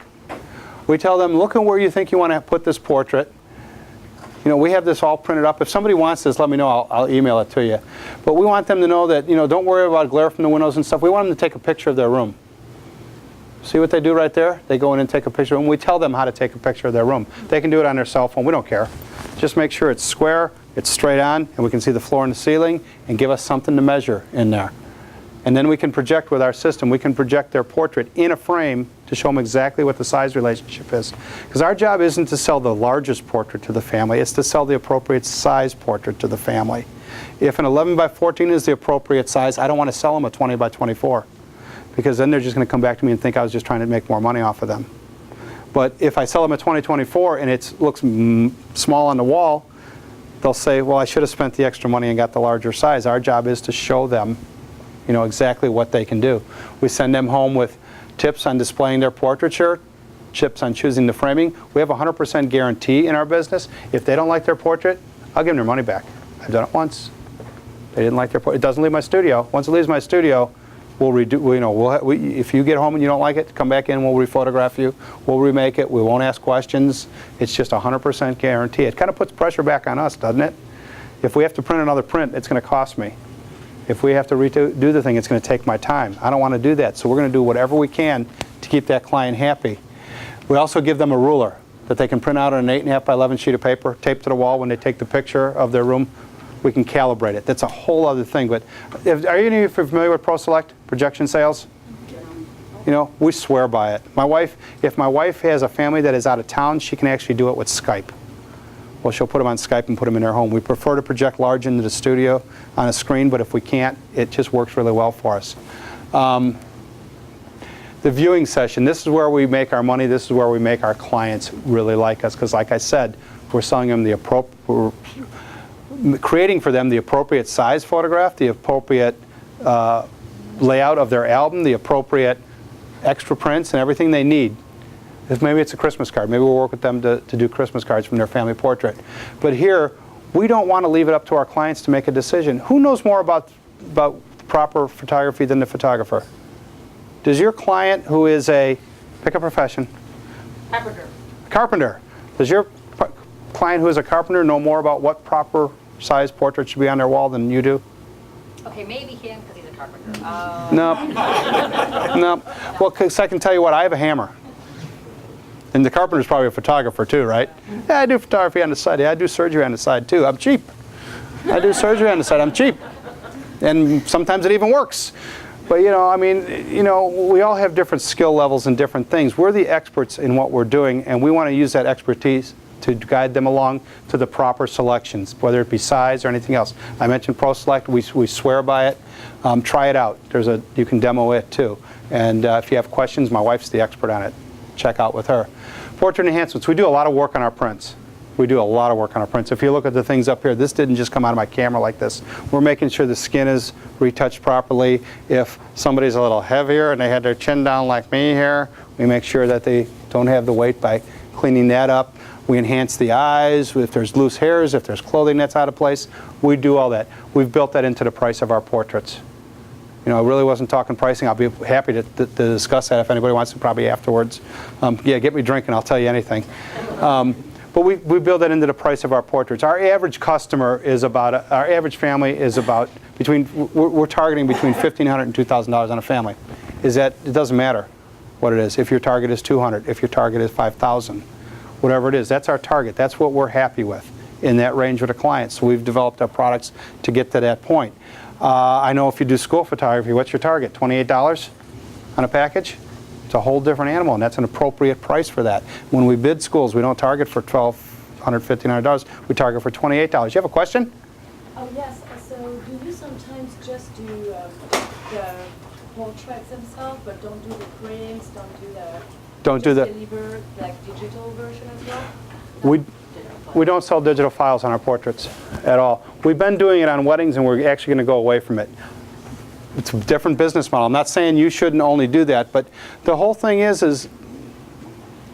We tell them, look at where you think you want to put this portrait. You know, we have this all printed up. If somebody wants this, let me know. I'll email it to you. But we want them to know that, you know, don't worry about glare from the windows and stuff. We want them to take a picture of their room. See what they do right there? They go in and take a picture, and we tell them how to take a picture of their room. They can do it on their cell phone. We don't care. Just make sure it's square, it's straight on, and we can see the floor and the ceiling, and give us something to measure in there. And then we can project with our system. We can project their portrait in a frame to show them exactly what the size relationship is. Because our job isn't to sell the largest portrait to the family. It's to sell the appropriate size portrait to the family. If an 11 by 14 is the appropriate size, I don't want to sell them a 20 by 24. Because then they're just going to come back to me and think I was just trying to make more money off of them. But if I sell them a 2024 and it looks small on the wall, they'll say, well, I should have spent the extra money and got the larger size. Our job is to show them, you know, exactly what they can do. We send them home with tips on displaying their portraiture, tips on choosing the framing. We have a 100% guarantee in our business. If they don't like their portrait, I'll give them their money back. I've done it once. They didn't like their portrait. It doesn't leave my studio. Once it leaves my studio, we'll redo. You know, if you get home and you don't like it, come back in. We'll rephotograph you. We'll remake it. We won't ask questions. It's just a 100% guarantee. It kind of puts pressure back on us, doesn't it? If we have to print another print, it's going to cost me. If we have to redo the thing, it's going to take my time. I don't want to do that. So we're going to do whatever we can to keep that client happy. We also give them a ruler that they can print out on an 8.5 by 11 sheet of paper, tape to the wall when they take the picture of their room. We can calibrate it. That's a whole other thing. But are any of you familiar with ProSelect, projection sales? You know, we swear by it. If my wife has a family that is out of town, she can actually do it with Skype. Well, she'll put them on Skype and put them in their home. We prefer to project large into the studio on a screen, but if we can't, it just works really well for us. The viewing session, this is where we make our money. This is where we make our clients really like us, because like I said, we're selling them we're creating for them the appropriate size photograph, the appropriate layout of their album, the appropriate extra prints and everything they need. If maybe it's a Christmas card. Maybe we'll work with them to do Christmas cards from their family portrait. But here, we don't want to leave it up to our clients to make a decision. Who knows more about proper photography than the photographer? Does your client who is pick a profession? Carpenter. Carpenter. Does your client who is a carpenter know more about what proper size portrait should be on their wall than you do? Okay, maybe him because he's a carpenter. No. No. Well, because I can tell you what, I have a hammer. And the carpenter's probably a photographer too, right? Yeah, I do photography on the side. Yeah, I do surgery on the side too. I'm cheap. I do surgery on the side. I'm cheap. And sometimes it even works. But, you know, I mean, you know, we all have different skill levels and different things. We're the experts in what we're doing, and we want to use that expertise to guide them along to the proper selections, whether it be size or anything else. I mentioned ProSelect. We swear by it. Try it out. You can demo it too. And if you have questions, my wife's the expert on it. Check out with her. Portrait enhancements. We do a lot of work on our prints. We do a lot of work on our prints. If you look at the things up here, this didn't just come out of my camera like this. We're making sure the skin is retouched properly. If somebody's a little heavier and they had their chin down like me here, we make sure that they don't have the weight by cleaning that up. We enhance the eyes. If there's loose hairs, if there's clothing that's out of place, we do all that. We've built that into the price of our portraits. You know, I really wasn't talking pricing. I'll be happy to discuss that if anybody wants to, probably afterwards. Yeah, get me drinking. I'll tell you anything. But we build that into the price of our portraits. Our average customer is our average family is about we're targeting between $1,500 and $2,000 on a family. It doesn't matter what it is. If your target is $200, if your target is $5,000, whatever it is, that's our target. That's what we're happy with in that range with the clients. So we've developed our products to get to that point. I know if you do school photography, what's your target? $28 on a package? It's a whole different animal, and that's an appropriate price for that. When we bid schools, we don't target for $1,200, $1,500. We target for $28. You have a question? Oh, yes. So So do you sometimes just do the portraits themselves, but don't do the prints, Don't do just the, deliver like digital version as well? we don't sell digital files on our portraits at all. We've been doing it on weddings, and we're actually going to go away from it. It's a different business model. I'm not saying you shouldn't only do that, but the whole thing is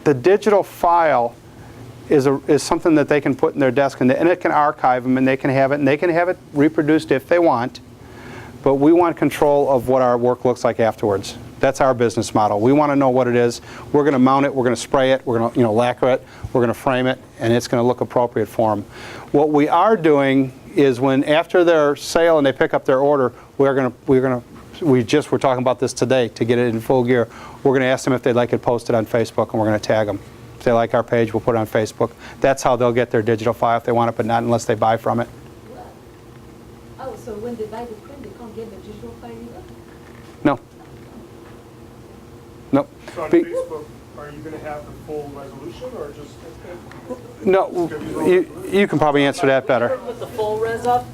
the digital file is something that they can put in their desk, and it can archive them, and they can have it reproduced if they want. But we want control of what our work looks like afterwards. That's our business model. We want to know what it is. We're going to mount it. We're going to spray it. We're going to lacquer it. We're going to frame it, and it's going to look appropriate for them. What we are doing is when after their sale and they pick up their order, we're talking about this today to get it in full gear. We're going to ask them if they'd like it posted on Facebook, and we're going to tag them. If they like our page, we'll put it on Facebook. That's how they'll get their digital file if they want it, but not unless they buy from it. Oh, so when they buy the print, they can't get the digital file either? No. Nope. So on Be- Facebook, are you going to have the full resolution or just? No, you can probably answer that better. We work with the full res up,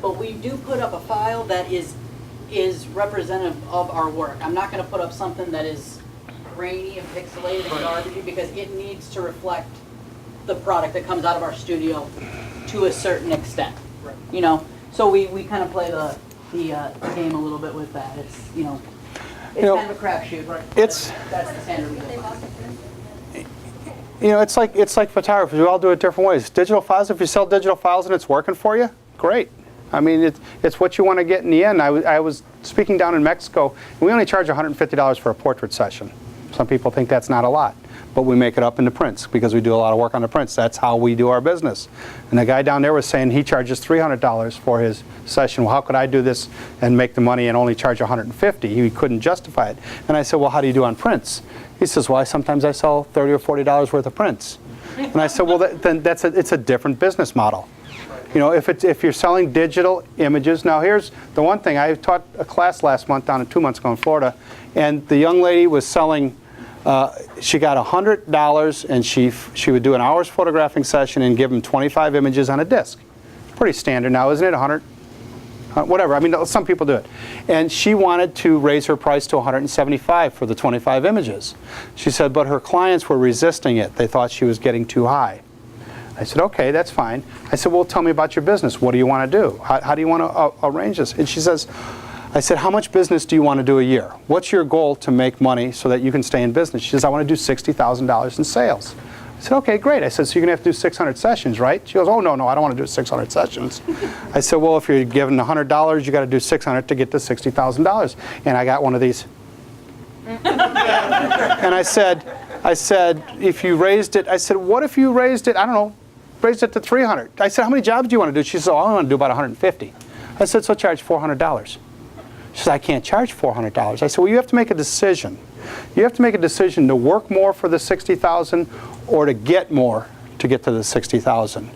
but we do put up a file that is representative of our work. I'm not going to put up something that is grainy and pixelated and garbagey because it needs to reflect the product that comes out of our studio to a certain extent. Right. You know, so we kind of play the game a little bit with that. It's it's kind of a crapshoot. Right. It's That's the standard we go by. it's like photography. We all do it different ways. Digital files. If you sell digital files and it's working for you, great. I mean, it's what you want to get in the end. I was speaking down in Mexico, and we only charge $150 for a portrait session. Some people think that's not a lot, but we make it up into prints because we do a lot of work on the prints. That's how we do our business. And the guy down there was saying he charges $300 for his session. Well, how could I do this and make the money and only charge $150? He couldn't justify it. And I said, well, how do you do on prints? He says, well, sometimes I sell $30 or $40 worth of prints. And I said, well, then it's a different business model. You know, if you're selling digital images. Now here's the one thing. I taught a class last month down 2 months ago in Florida, and the young lady was selling. She got $100, and she would do an hour's photographing session and give them 25 images on a disc. Pretty standard now, isn't it? 100, whatever. I mean, some people do it. And she wanted to raise her price to $175 for the 25 images. She said, but her clients were resisting it. They thought she was getting too high. I said, okay, that's fine. I said, well, tell me about your business. What do you want to do? How do you want to arrange this? And she says, I said, how much business do you want to do a year? What's your goal to make money so that you can stay in business? She says, I want to do $60,000 in sales. I said, okay, great. I said, so you're going to have to do 600 sessions, right? She goes, oh, no, I don't want to do 600 sessions. I said, well, if you're given $100, you got to do 600 to get to $60,000. And I got one of these. And I said, if you raised it, I said, what if you raised it, I don't know, raised it to 300? I said, how many jobs do you want to do? She said, oh, I want to do about 150. I said, so charge $400. She said, I can't charge $400. I said, well, you have to make a decision. You have to make a decision to work more for the $60,000 or to get more to get to the $60,000.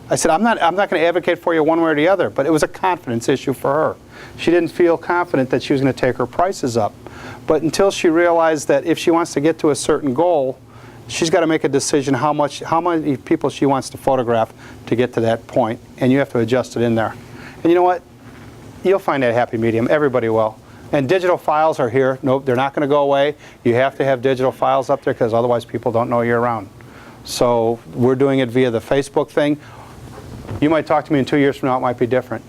I said, I'm not going to advocate for you one way or the other, but it was a confidence issue for her. She didn't feel confident that she was going to take her prices up. But until she realized that if she wants to get to a certain goal, she's got to make a decision how many people she wants to photograph to get to that point, and you have to adjust it in there. And you know what? You'll find that happy medium. Everybody will. And digital files are here. Nope, they're not going to go away. You have to have digital files up there because otherwise people don't know you're around. So we're doing it via the Facebook thing. You might talk to me in 2 years from now, it might be different.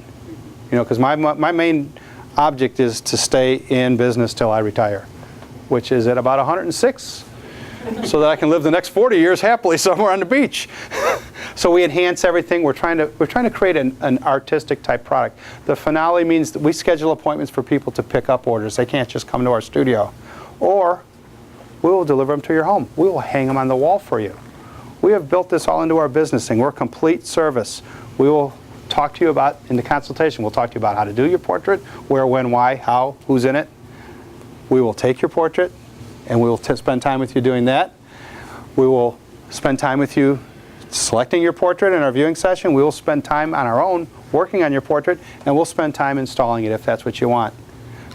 You know, because my main object is to stay in business till I retire, which is at about 106, so that I can live the next 40 years happily somewhere on the beach. So we enhance everything. We're trying to create an artistic type product. The finale means that we schedule appointments for people to pick up orders. They can't just come to our studio, or we will deliver them to your home. We will hang them on the wall for you. We have built this all into our business thing. We're a complete service. We will talk to you about, in the consultation, we'll talk to you about how to do your portrait, where, when, why, how, who's in it. We will take your portrait, and we will spend time with you doing that. We will spend time with you selecting your portrait in our viewing session. We will spend time on our own working on your portrait, and we'll spend time installing it if that's what you want.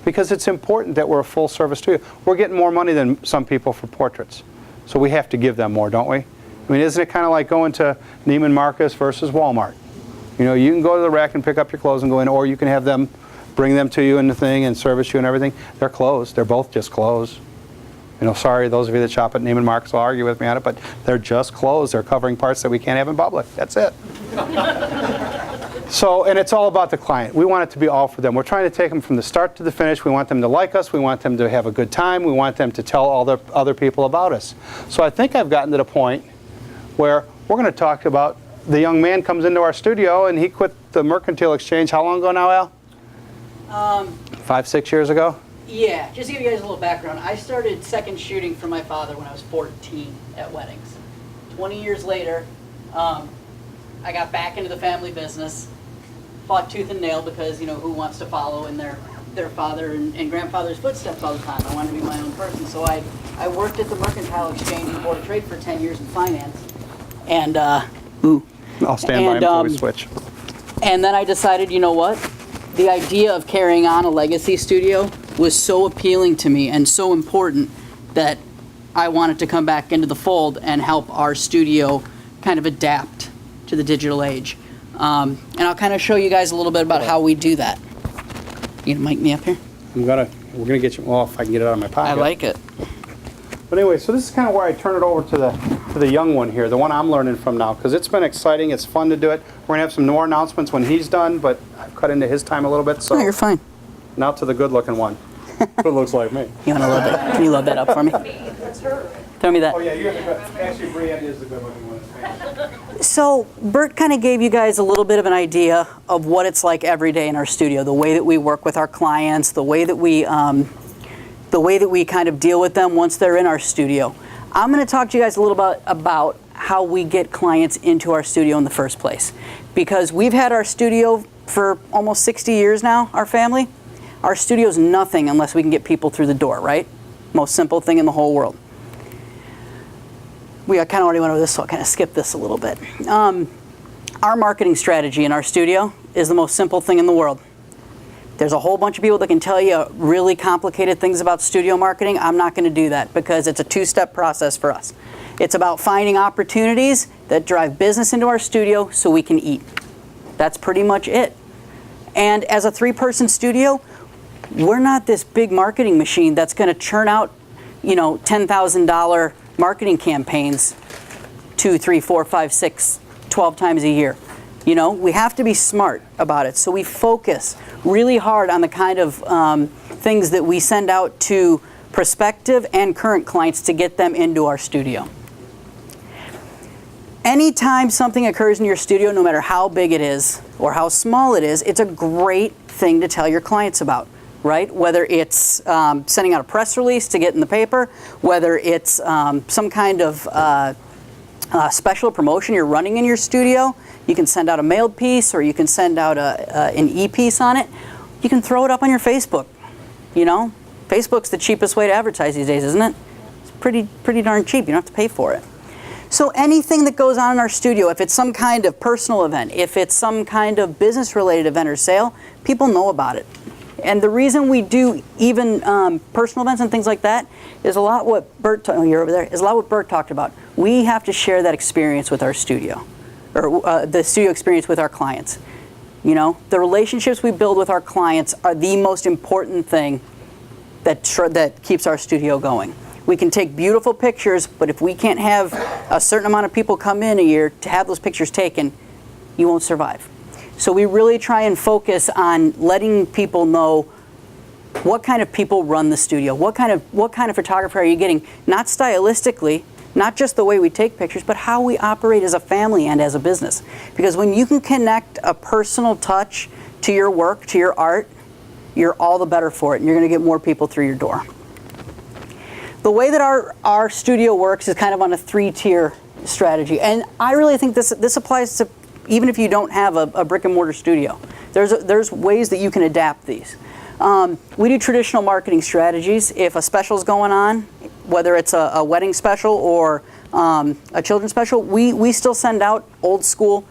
Because it's important that we're a full service studio. We're getting more money than some people for portraits. So we have to give them more, don't we? I mean, isn't it kind of like going to Neiman Marcus versus Walmart? You know, you can go to the rack and pick up your clothes and go in, or you can have them bring them to you in the thing and service you and everything. They're closed. They're both just closed. You know, sorry, those of you that shop at Neiman Marcus will argue with me on it, but they're just closed. They're covering parts that we can't have in public. That's it. So, and it's all about the client. We want it to be all for them. We're trying to take them from the start to the finish. We want them to like us. We want them to have a good time. We want them to tell all the other people about us. So I think I've gotten to the point where we're going to talk about the young man comes into our studio and he quit the Mercantile Exchange. How long ago now, Al? 5, 6 years ago? Yeah, just to give you guys a little background, I started second shooting for my father when I was 14 at weddings. 20 years later, I got back into the family business, fought tooth and nail because, you know, who wants to follow in their father and grandfather's footsteps all the time? I wanted to be my own person, so I worked at the Mercantile Exchange and Board of Trade for 10 years in finance. And, I'll stand by him until we switch. And then I decided, you know what? The idea of carrying on a legacy studio was so appealing to me and so important that I wanted to come back into the fold and help our studio kind of adapt to the digital age. And I'll kind of show you guys a little bit about how we do that. You gonna mic me up here? We're gonna get you. Well, if I can get it out of my pocket. I like it. But anyway, so this is kind of where I turn it over to the young one here, the one I'm learning from now, because it's been exciting. It's fun to do it. We're gonna have some more announcements when he's done, but I've cut into his time a little bit. So No, you're fine. now to the good-looking one. It looks like me. You want to load that? Can you load that up for me? Throw me that. Oh yeah, you're the good. Actually, Brienne is the good-looking one. So Bert kind of gave you guys a little bit of an idea of what it's like every day in our studio, the way that we work with our clients, the way that we kind of deal with them once they're in our studio. I'm going to talk to you guys a little bit about how we get clients into our studio in the first place. Because we've had our studio for almost 60 years now, our family. Our studio's nothing unless we can get people through the door, right? Most simple thing in the whole world. We kind of already went over this, so I'll kind of skip this a little bit. Our marketing strategy in our studio is the most simple thing in the world. There's a whole bunch of people that can tell you really complicated things about studio marketing. I'm not going to do that because it's a two-step process for us. It's about finding opportunities that drive business into our studio so we can eat. That's pretty much it. And as a 3-person studio, we're not this big marketing machine that's going to churn out, you know, $10,000 marketing campaigns 2, 3, 4, 5, 6, 12 times a year. You know, we have to be smart about it. So we focus really hard on the kind of things that we send out to prospective and current clients to get them into our studio. Anytime something occurs in your studio, no matter how big it is or how small it is, it's a great thing to tell your clients about, right? Whether it's sending out a press release to get in the paper, whether it's some kind of special promotion you're running in your studio. You can send out a mailed piece or you can send out an e-piece on it. You can throw it up on your Facebook. You know, Facebook's the cheapest way to advertise these days, isn't it? It's pretty darn cheap. You don't have to pay for it. So anything that goes on in our studio, if it's some kind of personal event, if it's some kind of business-related event or sale, people know about it. And the reason we do even personal events and things like that is a lot what Bert, you're over there, is a lot what Bert talked about. We have to share that experience with our studio, or the studio experience with our clients. You know, the relationships we build with our clients are the most important thing that keeps our studio going. We can take beautiful pictures, but if we can't have a certain amount of people come in a year to have those pictures taken, you won't survive. So we really try and focus on letting people know what kind of people run the studio, what kind of photographer are you getting, not stylistically, not just the way we take pictures, but how we operate as a family and as a business. Because when you can connect a personal touch to your work, to your art, you're all the better for it, and you're going to get more people through your door. The way that our studio works is kind of on a 3-tier strategy, and I really think this applies to even if you don't have a brick and mortar studio. There's ways that you can adapt these. We do traditional marketing strategies. If a special's going on, whether it's a wedding special or a children's special, we still send out old school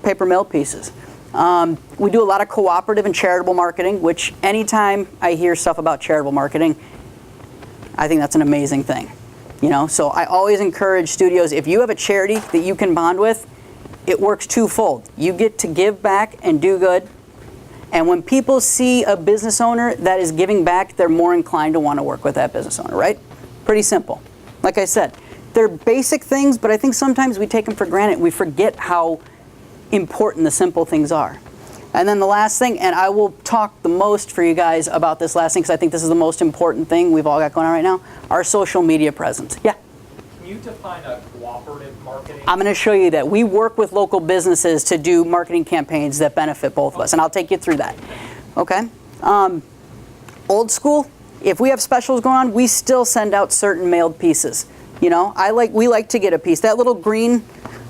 paper mailed pieces. We do a lot of cooperative and charitable marketing, which anytime I hear stuff about charitable marketing, I think that's an amazing thing. You know, so I always encourage studios, if you have a charity that you can bond with, it works twofold. You get to give back and do good. And when people see a business owner that is giving back, they're more inclined to want to work with that business owner, right? Pretty simple. Like I said, they're basic things, but I think sometimes we take them for granted. We forget how important the simple things are. And then the last thing, and I will talk the most for you guys about this last thing because I think this is the most important thing we've all got going on right now, our social media presence. Yeah? Can you define a cooperative marketing? I'm going to show you that. We work with local businesses to do marketing campaigns that benefit both of us, and I'll take you through that. Okay? Old school, if we have specials going on, we still send out certain mailed pieces. You know, we like to get a piece. That little green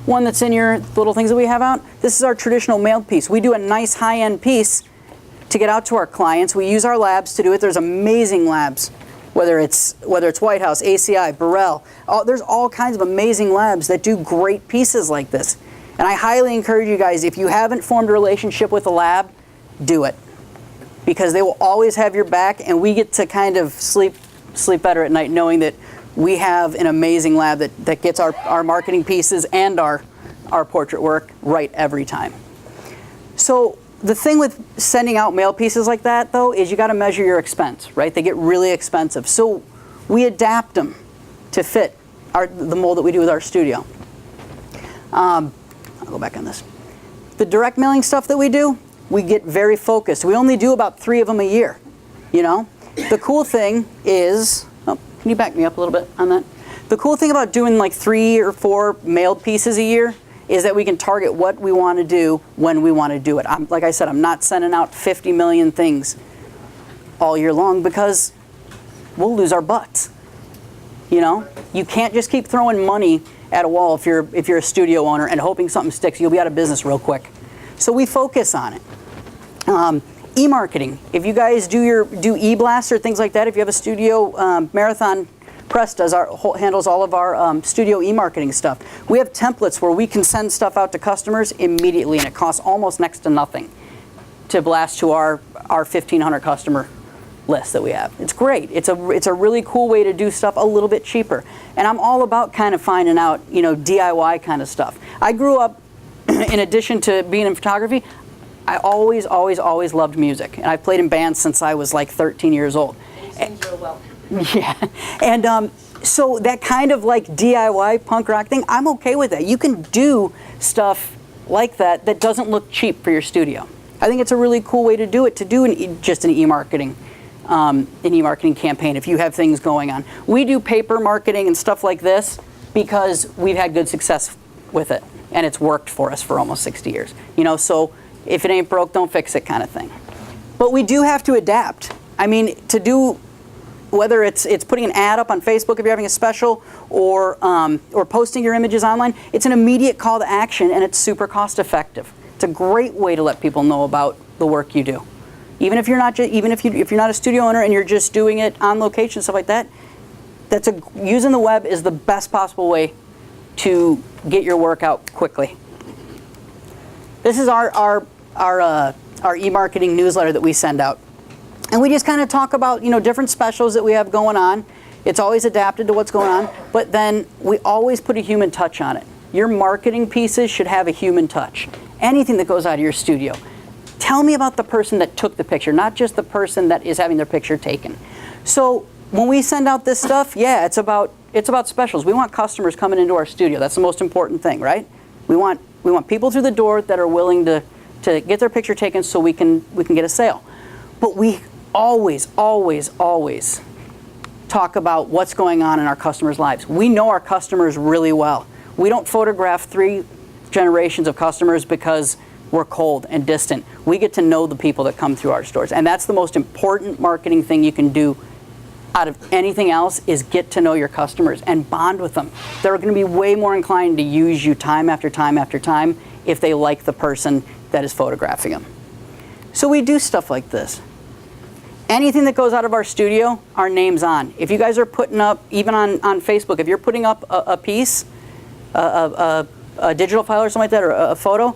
one that's in your little things that we have out, this is our traditional mailed piece. We do a nice high-end piece to get out to our clients. We use our labs to do it. There's amazing labs, whether it's White House, ACI, Burrell. There's all kinds of amazing labs that do great pieces like this. And I highly encourage you guys, if you haven't formed a relationship with a lab, do it. Because they will always have your back, and we get to kind of sleep better at night knowing that we have an amazing lab that gets our marketing pieces and our portrait work right every time. So the thing with sending out mail pieces like that, though, is you got to measure your expense, right? They get really expensive. So we adapt them to fit the mold that we do with our studio. I'll go back on this. The direct mailing stuff that we do, we get very focused. We only do about 3 of them a year, you know? The cool thing is, can you back me up a little bit on that? The cool thing about doing like 3 or 4 mailed pieces a year is that we can target what we want to do when we want to do it. Like I said, I'm not sending out 50 million things all year long because we'll lose our butts. You know, you can't just keep throwing money at a wall if you're a studio owner and hoping something sticks. You'll be out of business real quick. So we focus on it. E-marketing. If you guys do e-blasts or things like that, if you have a studio, Marathon Press handles all of our studio e-marketing stuff. We have templates where we can send stuff out to customers immediately, and it costs almost next to nothing to blast to our 1,500 customer list that we have. It's great. It's a really cool way to do stuff a little bit cheaper. And I'm all about kind of finding out, you know, DIY kind of stuff. I grew up, in addition to being in photography, I always loved music. And I played in bands since I was like 13 years old. And he sings real well. Yeah. And so that kind of like DIY punk rock thing, I'm okay with that. You can do stuff like that doesn't look cheap for your studio. I think it's a really cool way to do it, just an e-marketing campaign if you have things going on. We do paper marketing and stuff like this because we've had good success with it. And it's worked for us for almost 60 years. You know, so if it ain't broke, don't fix it kind of thing. But we do have to adapt. I mean, to do, whether it's putting an ad up on Facebook if you're having a special or posting your images online, it's an immediate call to action and it's super cost effective. It's a great way to let people know about the work you do. Even if you're not if you're not a studio owner and you're just doing it on location, stuff like that, using the web is the best possible way to get your work out quickly. This is our e-marketing newsletter that we send out. And we just kind of talk about, you know, different specials that we have going on. It's always adapted to what's going on, but then we always put a human touch on it. Your marketing pieces should have a human touch. Anything that goes out of your studio. Tell me about the person that took the picture, not just the person that is having their picture taken. So when we send out this stuff, yeah, it's about specials. We want customers coming into our studio. That's the most important thing, right? We want people through the door that are willing to get their picture taken so we can get a sale. But we always talk about what's going on in our customers' lives. We know our customers really well. We don't photograph 3 generations of customers because we're cold and distant. We get to know the people that come through our stores. And that's the most important marketing thing you can do out of anything else, is get to know your customers and bond with them. They're going to be way more inclined to use you time after time after time if they like the person that is photographing them. So we do stuff like this. Anything that goes out of our studio, our name's on. If you guys are putting up, even on Facebook, if you're putting up a piece, a digital file or something like that, or a photo,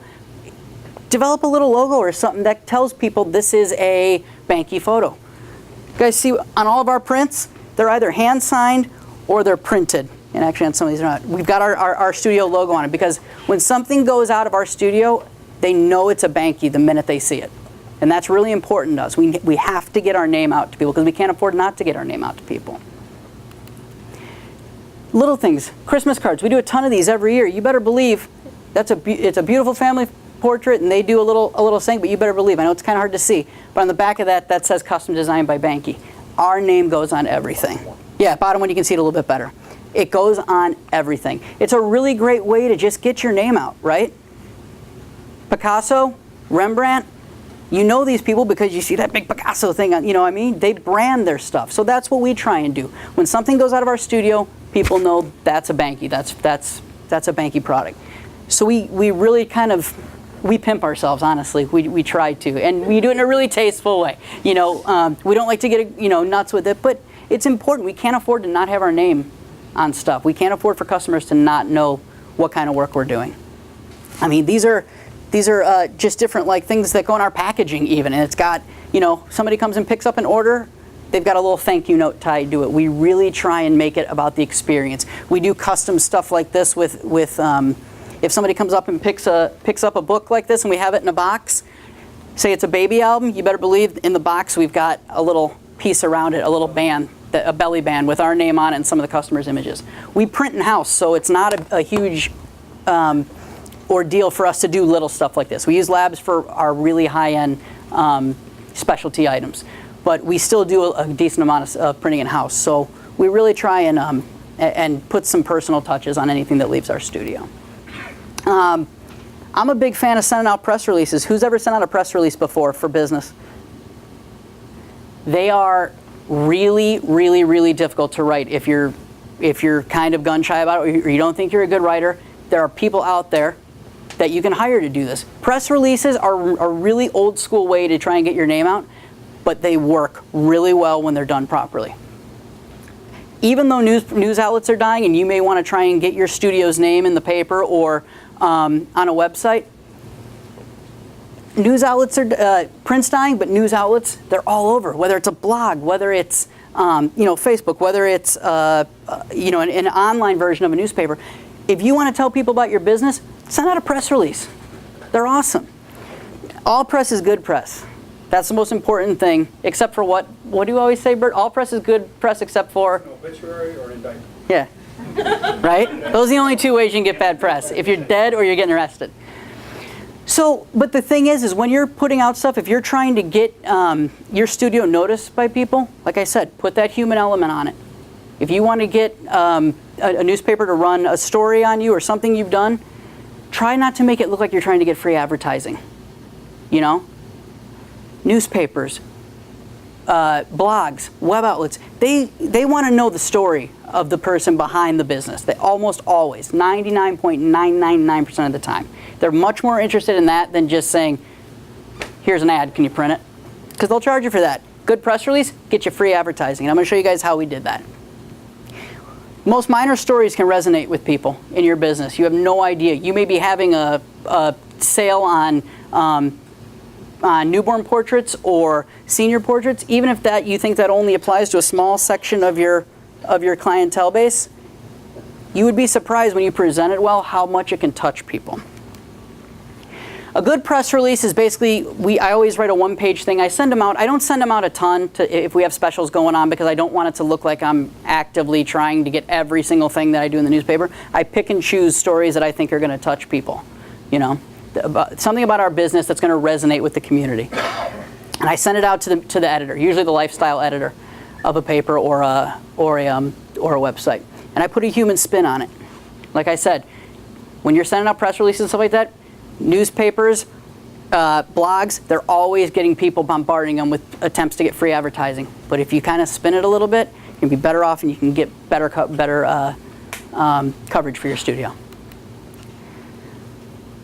develop a little logo or something that tells people this is a Behnke photo. You guys see on all of our prints, they're either hand signed or they're printed. and actually on some of these, we've got our studio logo on it, because when something goes out of our studio, they know it's a Behnke the minute they see it. And that's really important to us. We have to get our name out to people, because we can't afford not to get our name out to people. Little things, Christmas cards. We do a ton of these every year. You better believe it's a beautiful family portrait, and they do a little saying, but you better believe, I know it's kind of hard to see, but on the back of that says custom designed by Behnke. Our name goes on everything. Yeah, bottom one you can see it a little bit better. It goes on everything. It's a really great way to just get your name out, right? Picasso, Rembrandt, you know these people because you see that big Picasso thing on, you know what I mean? They brand their stuff. So that's what we try and do. When something goes out of our studio, people know that's a Behnke. That's a Behnke product. So we really kind of, we pimp ourselves, honestly. We try to. And we do it in a really tasteful way. You know, we don't like to get, nuts with it, but it's important. We can't afford to not have our name on stuff. We can't afford for customers to not know what kind of work we're doing. I mean, these are just different like things that go in our packaging even. And it's got, somebody comes and picks up an order, they've got a little thank you note tied to it. We really try and make it about the experience. We do custom stuff like this with if somebody comes up and picks up a book like this and we have it in a box, say it's a baby album, you better believe in the box we've got a little piece around it, a little band, a belly band with our name on it and some of the customers' images. We print in-house, so it's not a huge ordeal for us to do little stuff like this. We use labs for our really high-end specialty items, but we still do a decent amount of printing in-house. So we really try and put some personal touches on anything that leaves our studio. I'm a big fan of sending out press releases. Who's ever sent out a press release before for business? They are really, really, really difficult to write if you're kind of gun shy about it or you don't think you're a good writer. There are people out there that you can hire to do this. Press releases are a really old school way to try and get your name out, but they work really well when they're done properly. Even though news outlets are dying and you may want to try and get your studio's name in the paper or on a website, news outlets are, print's dying, but news outlets, they're all over. Whether it's a blog, whether it's Facebook, whether it's an online version of a newspaper. If you want to tell people about your business, send out a press release. They're awesome. All press is good press. That's the most important thing, except for what do you always say, Bert? All press is good press except for? Obituary or indictment. Yeah. Right? Those are the only two ways you can get bad press. If you're dead or you're getting arrested. So, but the thing is when you're putting out stuff, if you're trying to get your studio noticed by people, like I said, put that human element on it. If you want to get a newspaper to run a story on you or something you've done, try not to make it look like you're trying to get free advertising. Newspapers, blogs, web outlets, they want to know the story of the person behind the business. They almost always, 99.999% of the time. They're much more interested in that than just saying, here's an ad, can you print it? Because they'll charge you for that. Good press release, get you free advertising. And I'm going to show you guys how we did that. Most minor stories can resonate with people in your business. You have no idea. You may be having a sale on newborn portraits or senior portraits. Even if you think that only applies to a small section of your clientele base, you would be surprised when you present it well how much it can touch people. A good press release is basically, I always write a one-page thing. I send them out. I don't send them out a ton if we have specials going on because I don't want it to look like I'm actively trying to get every single thing that I do in the newspaper. I pick and choose stories that I think are going to touch people, something about our business that's going to resonate with the community. And I send it out to the editor, usually the lifestyle editor of a paper or a website. And I put a human spin on it. Like I said, when you're sending out press releases and stuff like that, newspapers, blogs, they're always getting people bombarding them with attempts to get free advertising. But if you kind of spin it a little bit, you can be better off and you can get better coverage for your studio.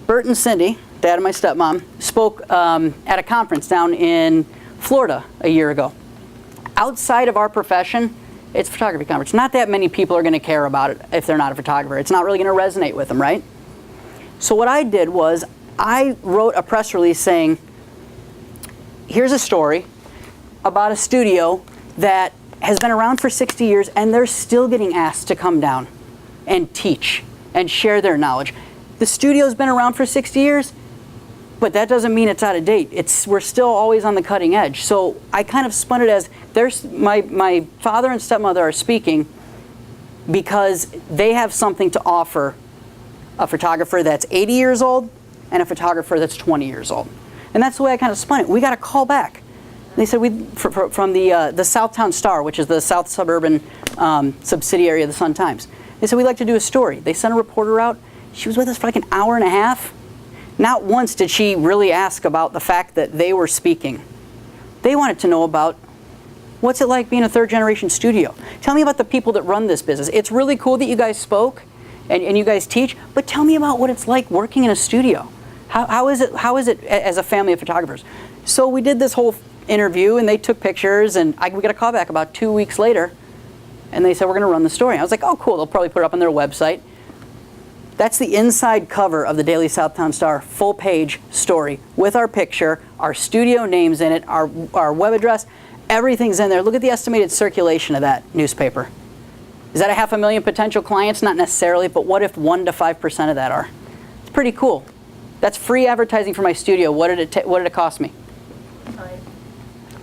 Bert and Cindy, dad and my stepmom, spoke at a conference down in Florida a year ago. Outside of our profession, it's a photography conference. Not that many people are going to care about it if they're not a photographer. It's not really going to resonate with them, right? So what I did was I wrote a press release saying, here's a story about a studio that has been around for 60 years and they're still getting asked to come down and teach and share their knowledge. The studio's been around for 60 years, but that doesn't mean it's out of date. We're still always on the cutting edge. So I kind of spun it as my father and stepmother are speaking because they have something to offer a photographer that's 80 years old and a photographer that's 20 years old. And that's the way I kind of spun it. We got a call back. They said from the Southtown Star, which is the South Suburban subsidiary of the Sun-Times. They said, we'd like to do a story. They sent a reporter out. She was with us for like an hour and a half. Not once did she really ask about the fact that they were speaking. They wanted to know about what's it like being a third-generation studio. Tell me about the people that run this business. It's really cool that you guys spoke and you guys teach, but tell me about what it's like working in a studio. How is it as a family of photographers? So we did this whole interview, and they took pictures, and we got a call back about 2 weeks later, and they said, we're going to run the story. I was like, oh, cool. They'll probably put it up on their website. That's the inside cover of the Daily Southtown Star full-page story with our picture, our studio names in it, our web address. Everything's in there. Look at the estimated circulation of that newspaper. Is that 500,000 potential clients? Not necessarily, but what if 1 to 5% of that are? It's pretty cool. That's free advertising for my studio. What did it cost me?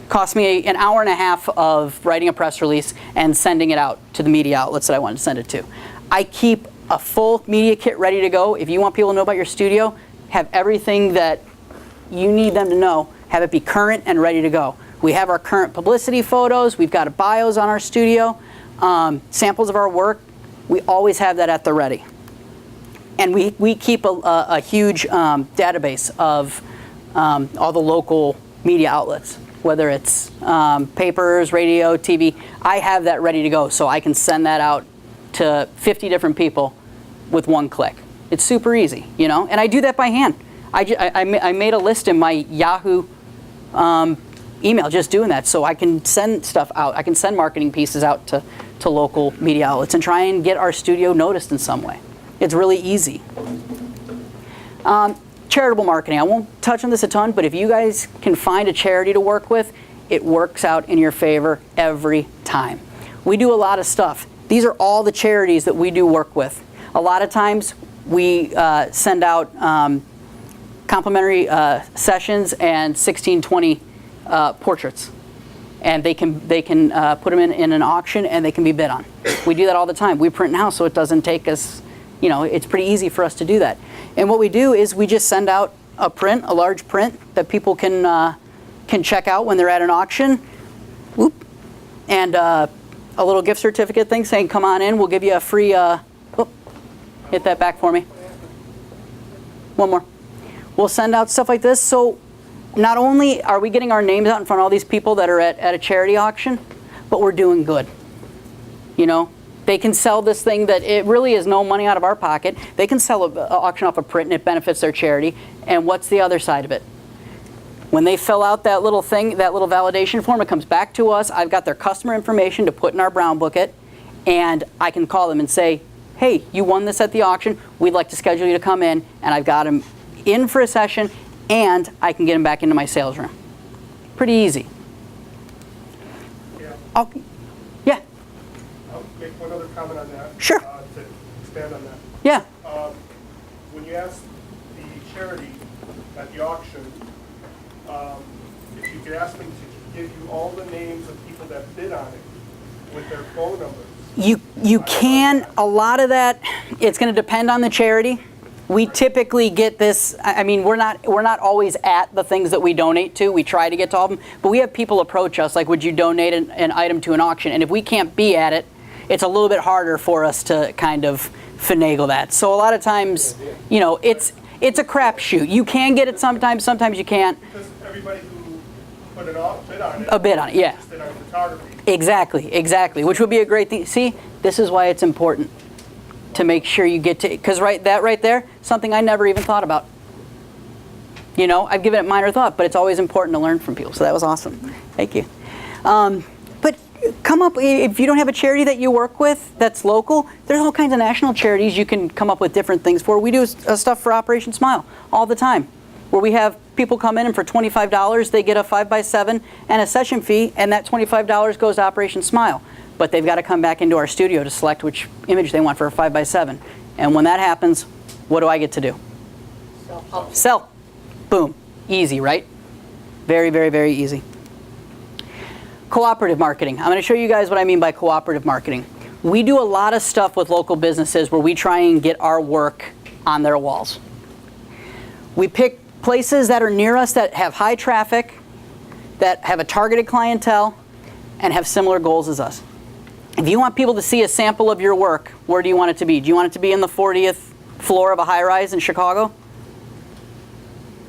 Cost me an hour and a half of writing a press release and sending it out to the media outlets that I wanted to send it to. I keep a full media kit ready to go. If you want people to know about your studio, have everything that you need them to know, have it be current and ready to go. We have our current publicity photos. We've got bios on our studio, samples of our work. We always have that at the ready. And we keep a huge database of all the local media outlets, whether it's papers, radio, TV. I have that ready to go, so I can send that out to 50 different people with one click. It's super easy, you know? And I do that by hand. I made a list in my Yahoo email just doing that, so I can send stuff out. I can send marketing pieces out to local media outlets and try and get our studio noticed in some way. It's really easy. Charitable marketing. I won't touch on this a ton, but if you guys can find a charity to work with, it works out in your favor every time. We do a lot of stuff. These are all the charities that we do work with. A lot of times we send out complimentary sessions and 1620 portraits. And they can put them in an auction and they can be bid on. We do that all the time. We print now, so it doesn't take us, you know, it's pretty easy for us to do that. And what we do is we just send out a print, a large print that people can check out when they're at an auction. Whoop. And a little gift certificate thing saying, come on in, we'll give you a free, hit that back for me. One more. We'll send out stuff like this. So not only are we getting our names out in front of all these people that are at a charity auction, but we're doing good. You know, they can sell this thing that it really is no money out of our pocket. They can sell an auction off a print and it benefits their charity. And what's the other side of it? When they fill out that little thing, that little validation form, it comes back to us. I've got their customer information to put in our brown booklet, and I can call them and say, hey, you won this at the auction. We'd like to schedule you to come in, and I've got them in for a session, and I can get them back into my sales room. Pretty easy. Yeah. Yeah. I'll make one other comment on that. Sure. To expand on that. Yeah. When you ask the charity at the auction, if you could ask them to give you all the names of people that bid on it with their phone numbers. You can. A lot of that, it's going to depend on the charity. We typically get this. I mean, we're not always at the things that we donate to. We try to get to all of them, but we have people approach us like, would you donate an item to an auction? And if we can't be at it, it's a little bit harder for us to kind of finagle that. So a lot of times, you know, it's a crapshoot. You can get it sometimes you can't. Because everybody who put bid on it. A bid on it, yeah. Interested in photography. Exactly. Which would be a great thing. See, this is why it's important to make sure you get to, because that right there, something I never even thought about. You know, I've given it minor thought, but it's always important to learn from people. So that was awesome. Thank you. But come up, if you don't have a charity that you work with that's local, there's all kinds of national charities you can come up with different things for. We do stuff for Operation Smile all the time, where we have people come in and for $25, they get a 5x7 and a session fee, and that $25 goes to Operation Smile. but they've got to come back into our studio to select which image they want for a 5x7. And when that happens, what do I get to do? Sell. Boom. Easy, right? Very, very, very easy. Cooperative marketing. I'm going to show you guys what I mean by cooperative marketing. We do a lot of stuff with local businesses where we try and get our work on their walls. We pick places that are near us that have high traffic, that have a targeted clientele, and have similar goals as us. If you want people to see a sample of your work, where do you want it to be? Do you want it to be in the 40th floor of a high-rise in Chicago?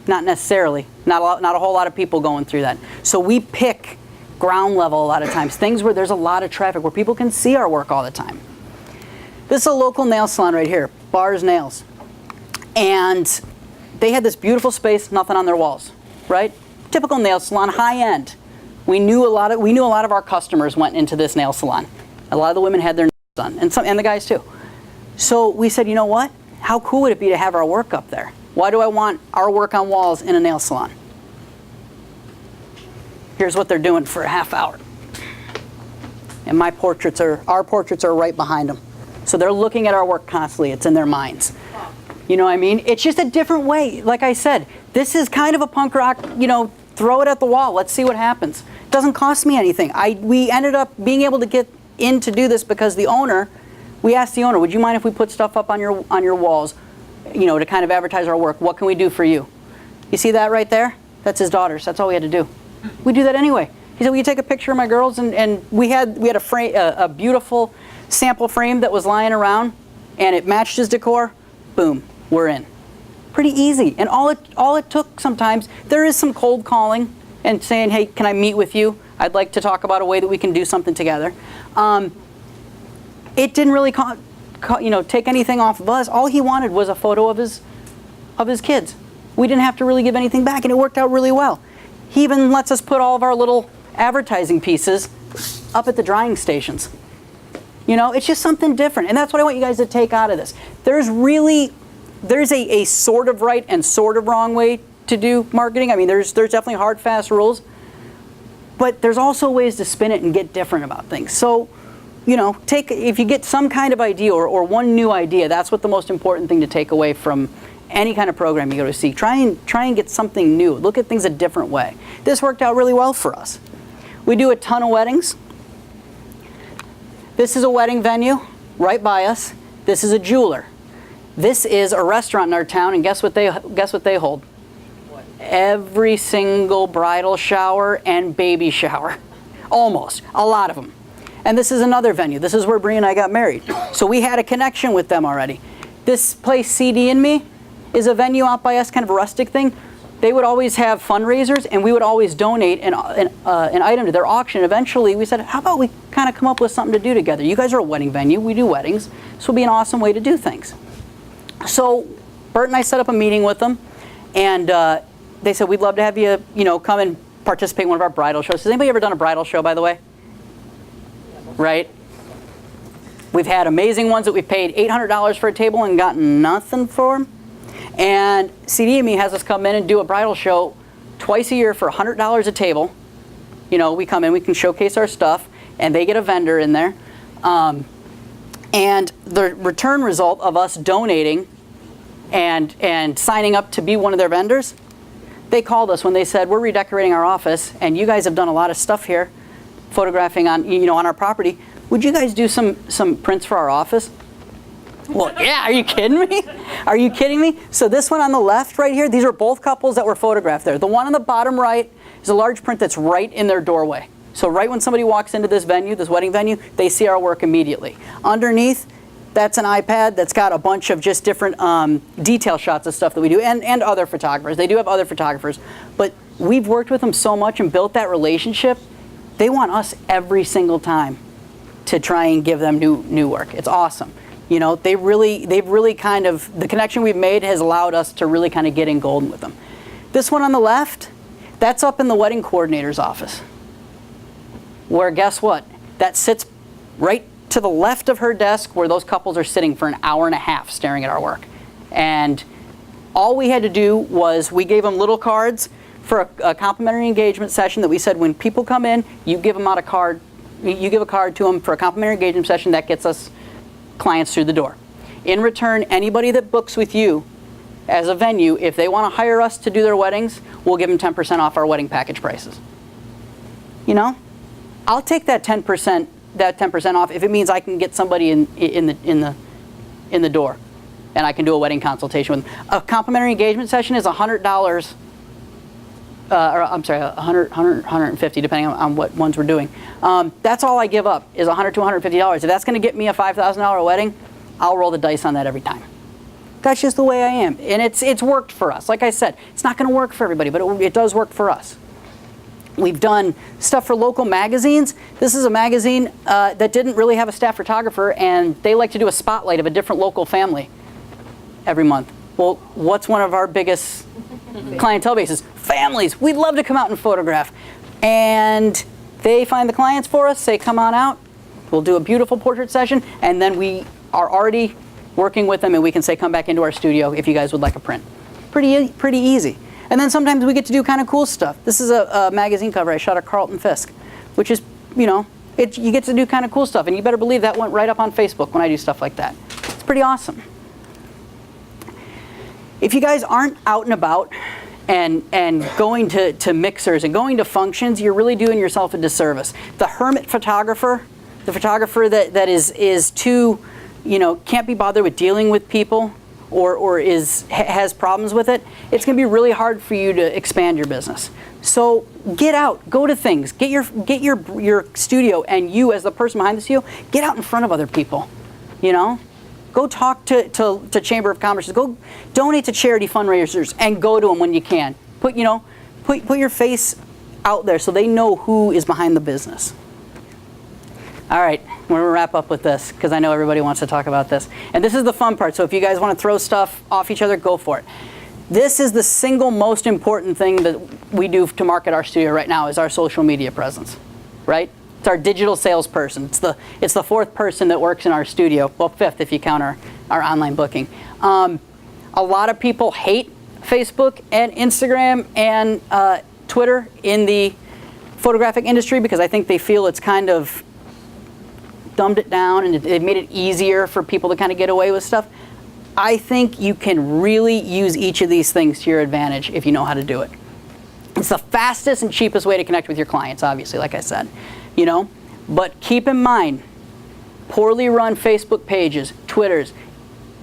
Not necessarily. Not a whole lot of people going through that. So we pick ground level a lot of times, things where there's a lot of traffic, where people can see our work all the time. This is a local nail salon right here, Bars Nails. And they had this beautiful space, nothing on their walls, right? Typical nail salon, high end. We knew a lot of our customers went into this nail salon. A lot of the women had their nails done, and the guys too. So we said, you know what? How cool would it be to have our work up there? Why do I want our work on walls in a nail salon? Here's what they're doing for a half hour. And our portraits are right behind them. So they're looking at our work constantly. It's in their minds. You know what I mean? It's just a different way. Like I said, this is kind of a punk rock, throw it at the wall. Let's see what happens. It doesn't cost me anything. We ended up being able to get in to do this because we asked the owner, would you mind if we put stuff up on your walls, to kind of advertise our work? What can we do for you? You see that right there? That's his daughters. That's all we had to do. We do that anyway. He said, will you take a picture of my girls? And we had a beautiful sample frame that was lying around, and it matched his decor. Boom, we're in. Pretty easy. And all it took sometimes, there is some cold calling and saying, hey, can I meet with you? I'd like to talk about a way that we can do something together. It didn't really take anything off of us. All he wanted was a photo of his kids. We didn't have to really give anything back, and it worked out really well. He even lets us put all of our little advertising pieces up at the drying stations. It's just something different, and that's what I want you guys to take out of this. There's a sort of right and sort of wrong way to do marketing. I mean, there's definitely hard, fast rules, but there's also ways to spin it and get different about things. So, if you get some kind of idea or one new idea, that's what the most important thing to take away from any kind of program you go to see. Try and get something new. Look at things a different way. This worked out really well for us. We do a ton of weddings. This is a wedding venue right by us. This is a jeweler. This is a restaurant in our town, and guess what they hold? What? Every single bridal shower and baby shower. Almost. A lot of them. And this is another venue. This is where Bree and I got married. So we had a connection with them already. This place, CD and Me, is a venue out by us, kind of a rustic thing. They would always have fundraisers, and we would always donate an item to their auction. Eventually, we said, how about we kind of come up with something to do together? You guys are a wedding venue. We do weddings. This will be an awesome way to do things. So Bert and I set up a meeting with them, and they said, we'd love to have you, come and participate in one of our bridal shows. Has anybody ever done a bridal show, by the way? Right? We've had amazing ones that we've paid $800 for a table and gotten nothing for them. And CDME has us come in and do a bridal show twice a year for $100 a table. We come in, we can showcase our stuff, and they get a vendor in there. And the return result of us donating and signing up to be one of their vendors, they called us when they said, we're redecorating our office, and you guys have done a lot of stuff here, photographing on our property. Would you guys do some prints for our office? Well, yeah, are you kidding me? Are you kidding me? So this one on the left right here, these are both couples that were photographed there. The one on the bottom right is a large print that's right in their doorway. So right when somebody walks into this venue, this wedding venue, they see our work immediately. Underneath, that's an iPad that's got a bunch of just different detail shots of stuff that we do, and other photographers. They do have other photographers. But we've worked with them so much and built that relationship, they want us every single time to try and give them new work. It's awesome. They've really kind of, the connection we've made has allowed us to really kind of get in golden with them. This one on the left, that's up in the wedding coordinator's office. Where guess what? That sits right to the left of her desk where those couples are sitting for an hour and a half staring at our work. And all we had to do was we gave them little cards for a complimentary engagement session that we said when people come in, you give them out a card You give a card to them for a complimentary engagement session. That gets us clients through the door. In return, anybody that books with you as a venue, if they want to hire us to do their weddings, we'll give them 10% off our wedding package prices. You know, I'll take that 10% off if it means I can get somebody in the door, and I can do a wedding consultation with them. A complimentary engagement session is $100. Or I'm sorry, 150, depending on what ones we're doing. That's all I give up is $100 to $150. If that's going to get me a $5,000 wedding, I'll roll the dice on that every time. That's just the way I am, and it's worked for us. Like I said, it's not going to work for everybody, but it does work for us. We've done stuff for local magazines. This is a magazine that didn't really have a staff photographer, and they like to do a spotlight of a different local family every month. Well, what's one of our biggest clientele bases? Families. We'd love to come out and photograph. And they find the clients for us, say, come on out. We'll do a beautiful portrait session, and then we are already working with them, and we can say, come back into our studio if you guys would like a print. Pretty easy. And then sometimes we get to do kind of cool stuff. This is a magazine cover I shot at Carlton Fisk, which is, you know, you get to do kind of cool stuff, and you better believe that went right up on Facebook when I do stuff like that. It's pretty awesome. If you guys aren't out and about and going to mixers and going to functions, you're really doing yourself a disservice. The hermit photographer, the photographer that is too, you know, can't be bothered with dealing with people or has problems with it, it's going to be really hard for you to expand your business. So get out, go to things, get your studio, and you as the person behind the studio, get out in front of other people, you know? Go talk to Chamber of Commerce. Go donate to charity fundraisers and go to them when you can. Put your face out there so they know who is behind the business. All right, we're gonna wrap up with this because I know everybody wants to talk about this. And this is the fun part. So if you guys want to throw stuff off each other, go for it. This is the single most important thing that we do to market our studio right now is our social media presence, right? It's our digital salesperson. It's the fourth person that works in our studio. Well, fifth if you count our online booking. A lot of people hate Facebook and Instagram and Twitter in the photographic industry because I think they feel it's kind of dumbed it down and it made it easier for people to kind of get away with stuff. I think you can really use each of these things to your advantage if you know how to do it. It's the fastest and cheapest way to connect with your clients, obviously, like I said. You know, but keep in mind, poorly run Facebook pages, Twitters,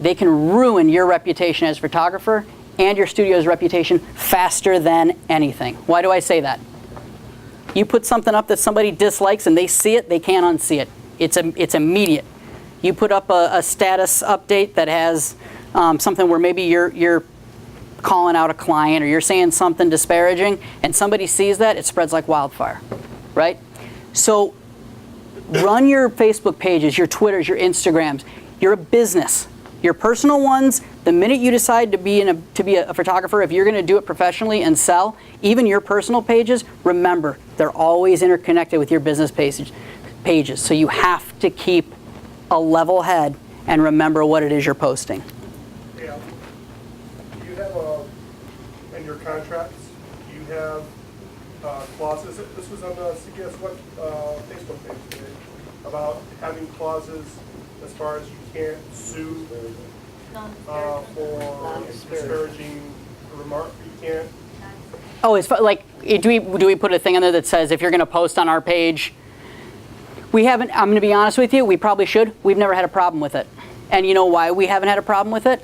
they can ruin your reputation as a photographer and your studio's reputation faster than anything. Why do I say that? You put something up that somebody dislikes and they see it, they can't unsee it. It's immediate. You put up a status update that has something where maybe you're calling out a client or you're saying something disparaging and somebody sees that, it spreads like wildfire, right? So run your Facebook pages, your Twitters, your Instagrams. You're a business. Your personal ones, the minute you decide to be a photographer, if you're going to do it professionally and sell, even your personal pages, remember, they're always interconnected with your business pages. So you have to keep a level head and remember what it is you're posting. Yeah. Do you have in your contracts, do you have clauses? This was on the CBS Facebook page today about having clauses as far as you can't sue for disparaging remark. You can't. Oh, it's like do we put a thing on there that says if you're going to post on our page? We haven't. I'm going to be honest with you. We probably should. We've never had a problem with it. And you know why we haven't had a problem with it?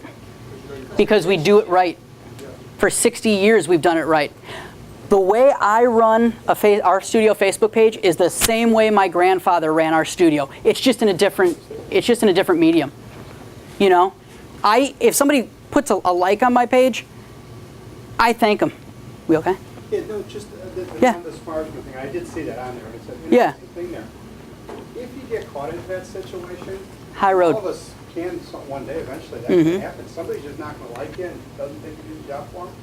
Because we do it right. For 60 years, we've done it right. The way I run our studio Facebook page is the same way my grandfather ran our studio. It's just in a different medium. You know, if somebody puts a like on my page, I thank them. We okay? Yeah, no, just the smartphone thing. I did see that on there. It said, yeah. Thing there. If you get caught into that situation, high road. All of us can one day eventually. That can happen. Somebody's just not going to like you and doesn't think you do the job for them.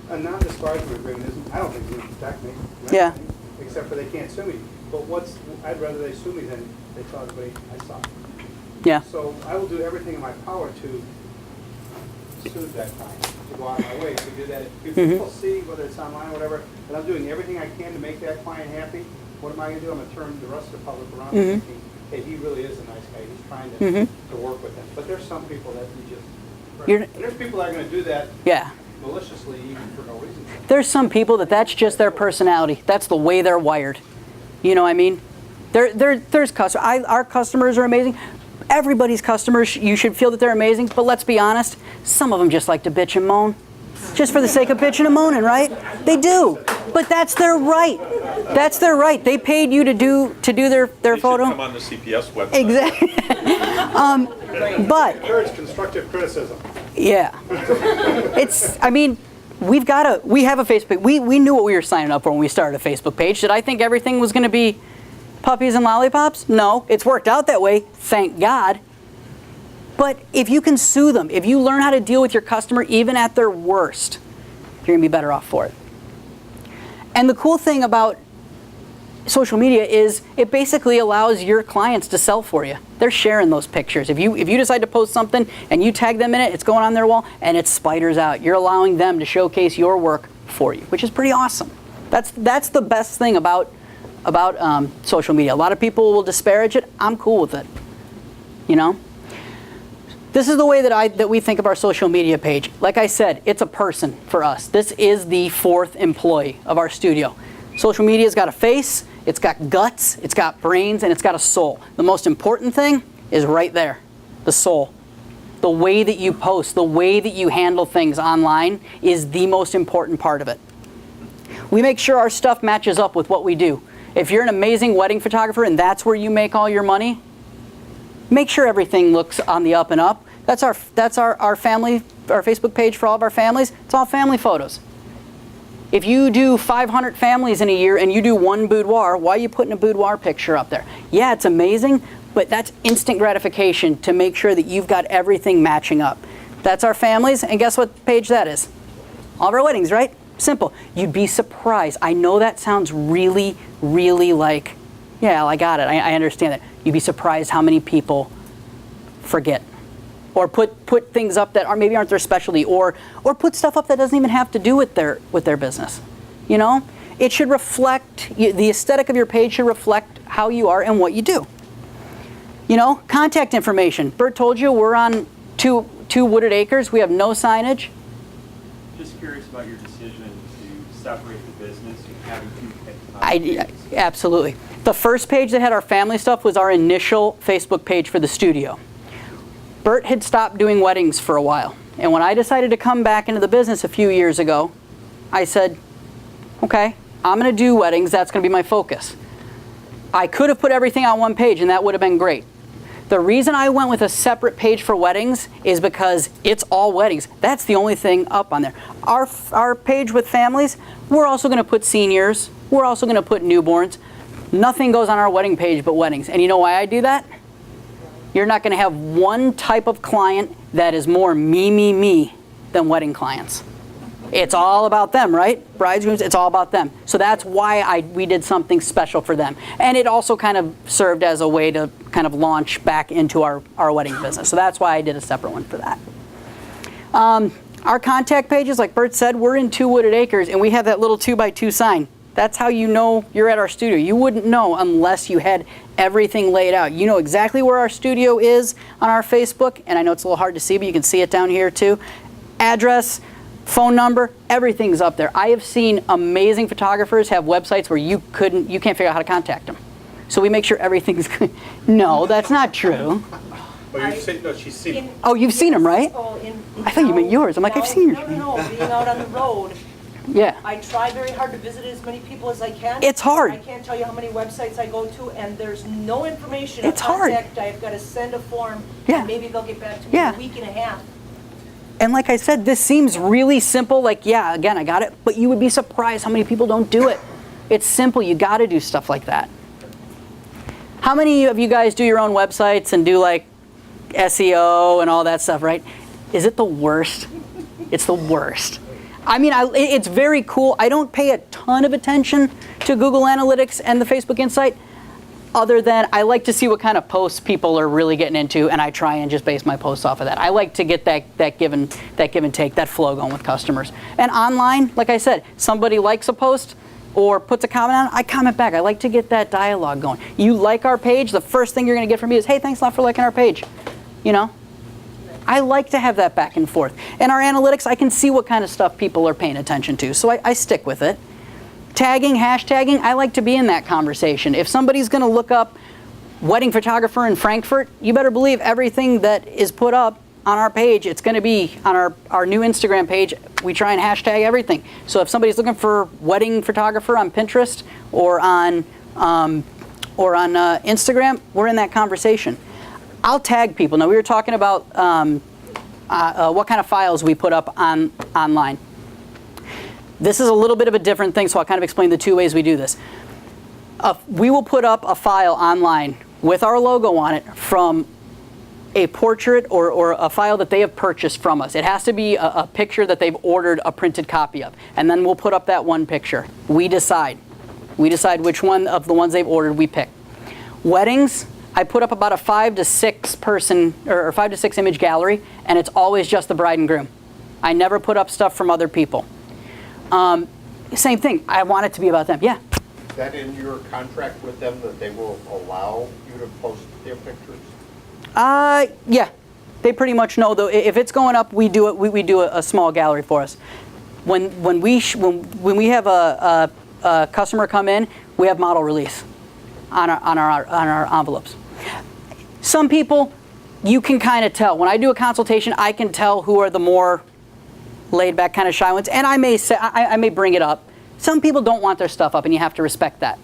A non-disparagement agreement isn't. I don't think it's going to protect me. Yeah. Except for they can't sue me. But I'd rather they sue me than they tell everybody I suck. Yeah. So I will do everything in my power to sue that client, to go out of my way to do that. If people see, whether it's online or whatever, that I'm doing everything I can to make that client happy, what am I going to do? I'm going to turn the rest of the public around Mhm. thinking, hey, he really is a nice guy. He's trying Mhm. to work with them. But there's some people that you just, You're, and there's people that are going to do that yeah. maliciously even for no reason. There's some people that's just their personality. That's the way they're wired. You know what I mean? There's customers. Our customers are amazing. Everybody's customers, you should feel that they're amazing. But let's be honest, some of them just like to bitch and moan. Just for the sake of bitching and moaning, right? They do. But that's their right. That's their right. They paid you to do their They photo. should come on the CPS website. Exactly. But Encourage constructive criticism. yeah, I mean, we have a Facebook. We knew what we were signing up for when we started a Facebook page. Did I think everything was going to be puppies and lollipops? No, it's worked out that way, thank God. But if you can sue them, if you learn how to deal with your customer even at their worst, you're going to be better off for it. And the cool thing about social media is it basically allows your clients to sell for you. They're sharing those pictures. If you decide to post something and you tag them in it, it's going on their wall and it spiders out. You're allowing them to showcase your work for you, which is pretty awesome. That's the best thing about social media. A lot of people will disparage it. I'm cool with it. You know? This is the way that we think of our social media page. Like I said, it's a person for us. This is the fourth employee of our studio. Social media's got a face, it's got guts, it's got brains, and it's got a soul. The most important thing is right there, the soul. The way that you post, the way that you handle things online is the most important part of it. We make sure our stuff matches up with what we do. If you're an amazing wedding photographer and that's where you make all your money, make sure everything looks on the up and up. That's our family, our Facebook page for all of our families. It's all family photos. If you do 500 families in a year and you do one boudoir, why are you putting a boudoir picture up there? Yeah, it's amazing, but that's instant gratification to make sure that you've got everything matching up. That's our families, and guess what page that is? All of our weddings, right? Simple. You'd be surprised. I know that sounds really, really like, yeah, I got it. I understand that. You'd be surprised how many people forget. Or put things up that maybe aren't their specialty, or put stuff up that doesn't even have to do with their business. You know, it should reflect, the aesthetic of your page should reflect how you are and what you do. You know, contact information. Bert told you we're on two wooded acres. We have no signage. Just curious about your decision to separate the business and having two pages. Absolutely. The first page that had our family stuff was our initial Facebook page for the studio. Bert had stopped doing weddings for a while. And when I decided to come back into the business a few years ago, I said, okay, I'm going to do weddings. That's going to be my focus. I could have put everything on one page and that would have been great. The reason I went with a separate page for weddings is because it's all weddings. That's the only thing up on there. Our page with families, we're also going to put seniors. We're also going to put newborns. Nothing goes on our wedding page but weddings. And you know why I do that? You're not going to have one type of client that is more me than wedding clients. It's all about them, right? Bridesmaids, it's all about them. So that's why we did something special for them. And it also kind of served as a way to kind of launch back into our wedding business. So that's why I did a separate one for that. Our contact pages, like Bert said, we're in 2 wooded acres and we have that little 2x2 sign. That's how you know you're at our studio. You wouldn't know unless you had everything laid out. You know exactly where our studio is on our Facebook, and I know it's a little hard to see, but you can see it down here too. Address, phone number, everything's up there. I have seen amazing photographers have websites where you can't figure out how to contact them. So we make sure everything's good. No, that's not true. Oh, you've seen, no, she's seen. Oh, you've seen them, right? I thought you meant yours. I'm like, I've seen yours. No, being out on the road, Yeah. I try very hard to visit as many people as I can. It's hard. I can't tell you how many websites I go to, and there's no information. It's hard. I've got to send a form, Yeah. and maybe they'll get back to me Yeah. in a week and a half. And like I said, this seems really simple, like, yeah, again, I got it, but you would be surprised how many people don't do it. It's simple, you got to do stuff like that. How many of you guys do your own websites and do like SEO and all that stuff, right? Is it the worst? It's the worst. I mean, it's very cool. I don't pay a ton of attention to Google Analytics and the Facebook Insight, other than I like to see what kind of posts people are really getting into, and I try and just base my posts off of that. I like to get that give and take, that flow going with customers. And online, like I said, somebody likes a post, or puts a comment on, I comment back. I like to get that dialogue going. You like our page, the first thing you're going to get from me is, hey, thanks a lot for liking our page. You know? I like to have that back and forth. In our analytics, I can see what kind of stuff people are paying attention to, so I stick with it. Tagging, hashtagging, I like to be in that conversation. If somebody's going to look up wedding photographer in Frankfurt, you better believe everything that is put up on our page, it's going to be on our new Instagram page. We try and hashtag everything. So if somebody's looking for wedding photographer on Pinterest or on Instagram, we're in that conversation. I'll tag people. Now, we were talking about what kind of files we put up online. This is a little bit of a different thing, so I'll kind of explain the two ways we do this. We will put up a file online with our logo on it from a portrait or a file that they have purchased from us. It has to be a picture that they've ordered a printed copy of. And then we'll put up that one picture. We decide. We decide which one of the ones they've ordered we pick. Weddings, I put up about a 5 to 6 person or 5 to 6 image gallery, and it's always just the bride and groom. I never put up stuff from other people. Same thing. I want it to be about them. Yeah. Is that in your contract with them that they will allow you to post their pictures? Yeah. They pretty much know though. If it's going up, we do it. We do a small gallery for us. When we have a customer come in, we have model release on our envelopes. Some people, you can kind of tell. When I do a consultation, I can tell who are the more laid back, kind of shy ones, and I may say I may bring it up. Some people don't want their stuff up, and you have to respect that,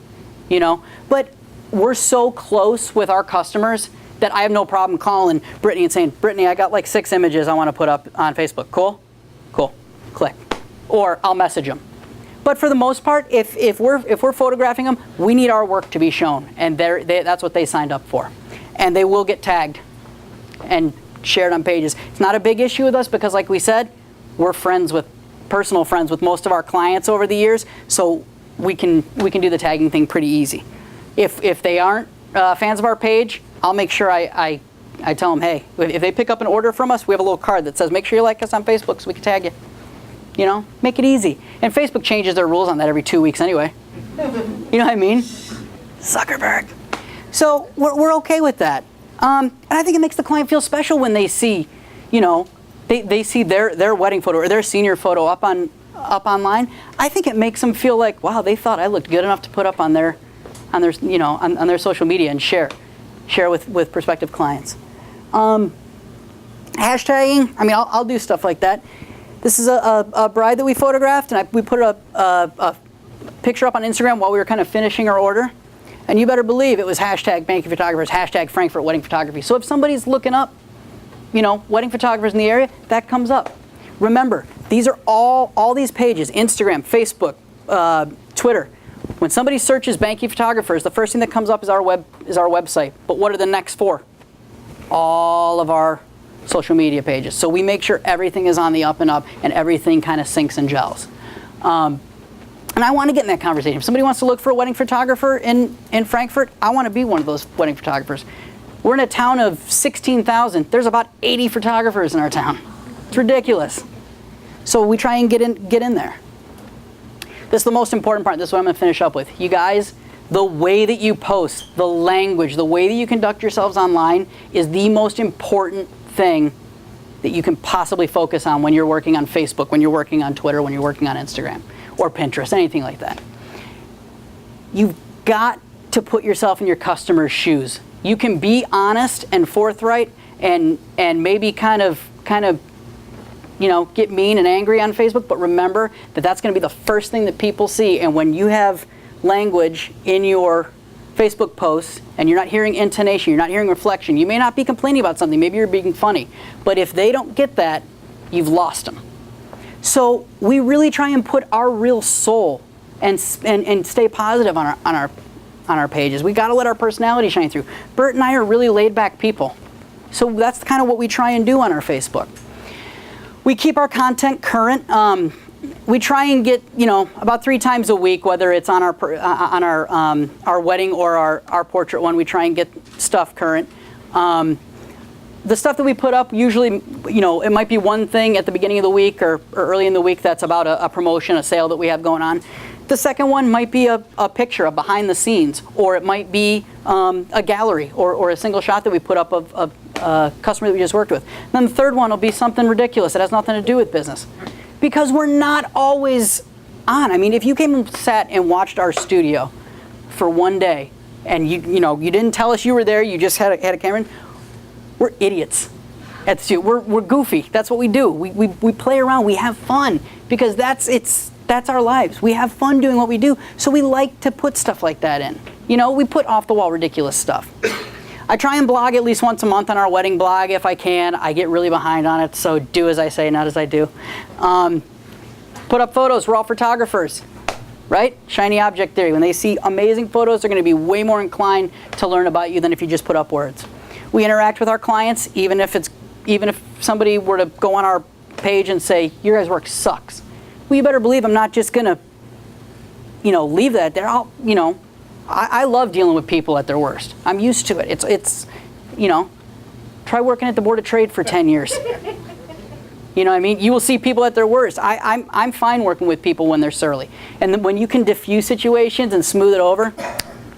you know. But we're so close with our customers that I have no problem calling Brittany and saying, Brittany, I got like 6 images I want to put up on Facebook. Cool? Cool. Click. Or I'll message them. But for the most part, if we're photographing them, we need our work to be shown, and that's what they signed up for, and they will get tagged and shared on pages. It's not a big issue with us because, like we said, we're personal friends with most of our clients over the years, so we can do the tagging thing pretty easy. If they aren't fans of our page, I'll make sure I tell them, hey, if they pick up an order from us, we have a little card that says, make sure you like us on Facebook so we can tag you. You know, make it easy. And Facebook changes their rules on that every 2 weeks anyway. You know what I mean? Zuckerberg. So we're okay with that. And I think it makes the client feel special when they see, you know, they see their wedding photo or their senior photo up online. I think it makes them feel like, wow, they thought I looked good enough to put up on their you know, on their social media and share with prospective clients. Hashtagging, I mean, I'll do stuff like that. This is a bride that we photographed, and we put a picture up on Instagram while we were kind of finishing our order. And you better believe it was hashtag Behnke photographers, hashtag Frankfurt wedding photography. So if somebody's looking up, you know, wedding photographers in the area, that comes up. Remember, these are all these pages, Instagram, Facebook, Twitter. When somebody searches Behnke photographers, the first thing that comes up is our website. But what are the next 4? All of our social media pages. So we make sure everything is on the up and up and everything kind of syncs and gels. And I want to get in that conversation. If somebody wants to look for a wedding photographer in Frankfurt, I want to be one of those wedding photographers. We're in a town of 16,000. There's about 80 photographers in our town. It's ridiculous. So we try and get in there. This is the most important part. This is what I'm going to finish up with. You guys, the way that you post, the language, the way that you conduct yourselves online is the most important thing that you can possibly focus on when you're working on Facebook, when you're working on Twitter, when you're working on Instagram or Pinterest, anything like that. You've got to put yourself in your customer's shoes. You can be honest and forthright and maybe kind of you know, get mean and angry on Facebook, but remember that that's going to be the first thing that people see. And when you have language in your Facebook posts and you're not hearing intonation, you're not hearing reflection, you may not be complaining about something, maybe you're being funny, but if they don't get that, you've lost them. So we really try and put our real soul and stay positive on our pages. We got to let our personality shine through. Bert and I are really laid back people, so that's kind of what we try and do on our Facebook. We keep our content current. We try and get, you know, about 3 times a week, whether it's on our wedding or our portrait one, we try and get stuff current. The stuff that we put up, usually, you know, it might be one thing at the beginning of the week or early in the week that's about a promotion, a sale that we have going on. The second one might be a picture of behind the scenes, or it might be a gallery or a single shot that we put up of a customer that we just worked with. And then the third one will be something ridiculous that has nothing to do with business. Because we're not always on. I mean, if you came and sat and watched our studio for one day, and you didn't tell us you were there, you just had a camera in, we're idiots. We're goofy. That's what we do. We play around. We have fun because that's our lives. We have fun doing what we do. So we like to put stuff like that in. We put off the wall ridiculous stuff. I try and blog at least once a month on our wedding blog if I can. I get really behind on it, so do as I say, not as I do. Put up photos. We're all photographers, right? Shiny object theory. When they see amazing photos, they're going to be way more inclined to learn about you than if you just put up words. We interact with our clients, even if somebody were to go on our page and say, your guys' work sucks. Well, you better believe I'm not just going to, leave that there. I love dealing with people at their worst. I'm used to it. It's try working at the Board of Trade for 10 years. You know what I mean? You will see people at their worst. I'm fine working with people when they're surly. And then when you can diffuse situations and smooth it over,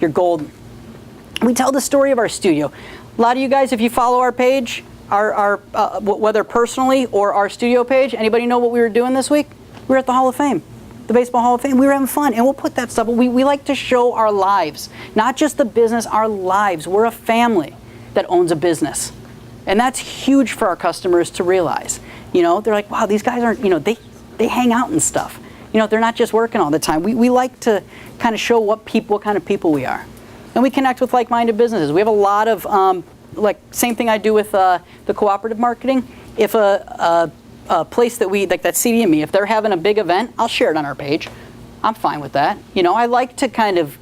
you're golden. We tell the story of our studio. A lot of you guys, if you follow our page, whether personally or our studio page, anybody know what we were doing this week? We were at the Hall of Fame. The Baseball Hall of Fame. We were having fun, and we'll put that stuff. We like to show our lives, not just the business, our lives. We're a family that owns a business, and that's huge for our customers to realize. They're like, wow, these guys aren't, they hang out and stuff. They're not just working all the time. We like to kind of show what kind of people we are, and we connect with like-minded businesses. We have a lot of same thing I do with the cooperative marketing. If a place that that's CD&Me, if they're having a big event, I'll share it on our page. I'm fine with that. I like to kind of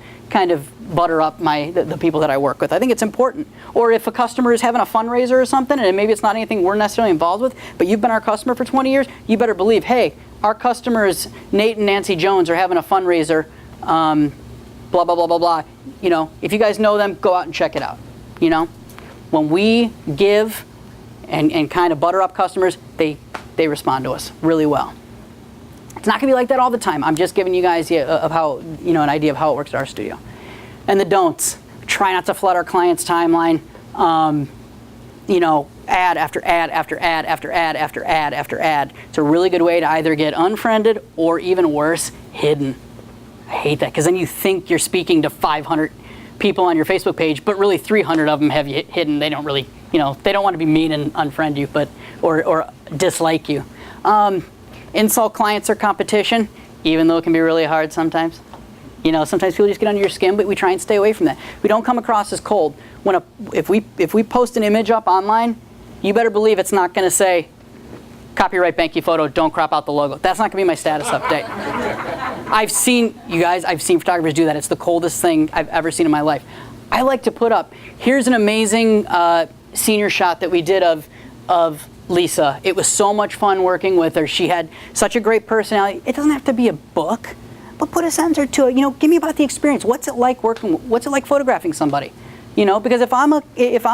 butter up the people that I work with. I think it's important. Or if a customer is having a fundraiser or something, and maybe it's not anything we're necessarily involved with, but you've been our customer for 20 years, you better believe, hey, our customers, Nate and Nancy Jones, are having a fundraiser, blah, blah, blah, blah, blah. If you guys know them, go out and check it out. When we give and kind of butter up customers, they respond to us really well. It's not going to be like that all the time. I'm just giving you guys of how, an idea of how it works at our studio. And the don'ts. Try not to flood our clients' timeline. Ad after ad after ad after ad after ad after ad. It's a really good way to either get unfriended or, even worse, hidden. I hate that because then you think you're speaking to 500 people on your Facebook page, but really 300 of them have you hidden. They don't really, they don't want to be mean and unfriend you, or dislike you. Insult clients or competition, even though it can be really hard sometimes. Sometimes people just get under your skin, but we try and stay away from that. We don't come across as cold. If we post an image up online, you better believe it's not going to say, copyright Behnke photo, don't crop out the logo. That's not going to be my status update. I've seen photographers do that. It's the coldest thing I've ever seen in my life. I like to put up, here's an amazing senior shot that we did of Lisa. It was so much fun working with her. She had such a great personality. It doesn't have to be a book, but put a sentence or two. Give me about the experience. What's it like what's it like photographing somebody? Because if I'm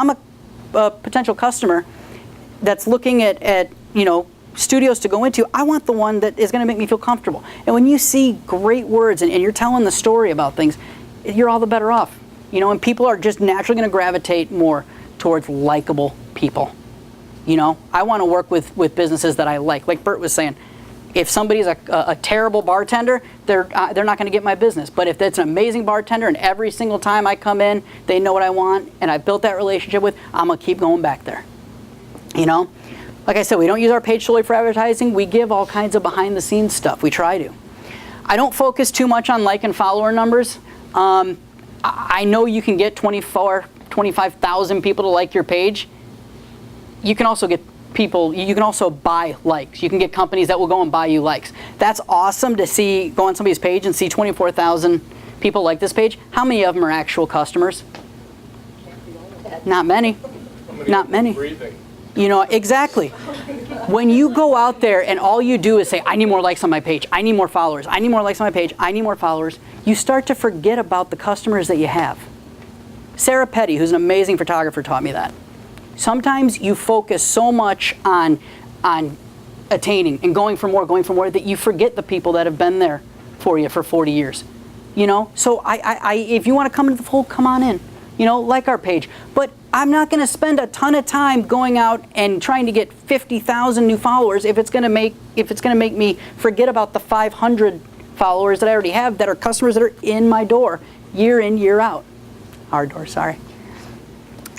a potential customer that's looking at studios to go into, I want the one that is going to make me feel comfortable. And when you see great words and you're telling the story about things, you're all the better off. And people are just naturally going to gravitate more towards likable people. I want to work with businesses that I like. Like Bert was saying, if somebody's a terrible bartender, they're not going to get my business. But if it's an amazing bartender and every single time I come in, they know what I want and I built that relationship with, I'm going to keep going back there. Like I said, we don't use our page solely for advertising. We give all kinds of behind-the-scenes stuff. We try to. I don't focus too much on like and follower numbers. I know you can get 25,000 people to like your page. You can also get people, you can also buy likes. You can get companies that will go and buy you likes. That's awesome to go on somebody's page and see 24,000 people like this page. How many of them are actual customers? Not many. Not many. Exactly. When you go out there and all you do is say, I need more likes on my page, I need more followers, I need more likes on my page, I need more followers, you start to forget about the customers that you have. Sarah Petty, who's an amazing photographer, taught me that. Sometimes you focus so much on attaining and going for more that you forget the people that have been there for you for 40 years. You know, so if you want to come into the fold, come on in. You know, like our page. But I'm not going to spend a ton of time going out and trying to get 50,000 new followers if it's going to make me forget about the 500 followers that I already have that are customers that are in my door year in, year out. Our door, sorry.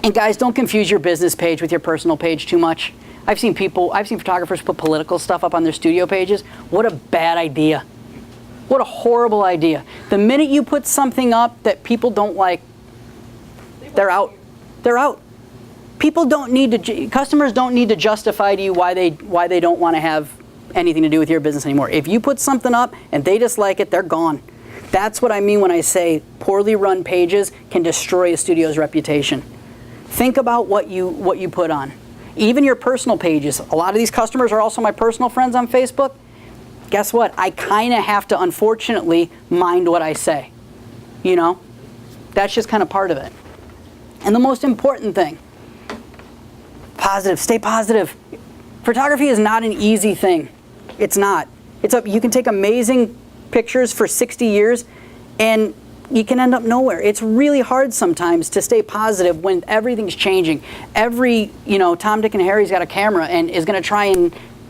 And guys, don't confuse your business page with your personal page too much. I've seen photographers put political stuff up on their studio pages. What a bad idea. What a horrible idea. The minute you put something up that people don't like, they're out. They're out. Customers don't need to justify to you why they don't want to have anything to do with your business anymore. If you put something up and they dislike it, they're gone. That's what I mean when I say poorly run pages can destroy a studio's reputation. Think about what you put on. Even your personal pages. A lot of these customers are also my personal friends on Facebook. Guess what? I kind of have to, unfortunately, mind what I say. You know? That's just kind of part of it. And the most important thing, positive. Stay positive. Photography is not an easy thing. It's not. You can take amazing pictures for 60 years and you can end up nowhere. It's really hard sometimes to stay positive when everything's changing. Tom, Dick, and Harry's got a camera and is going to try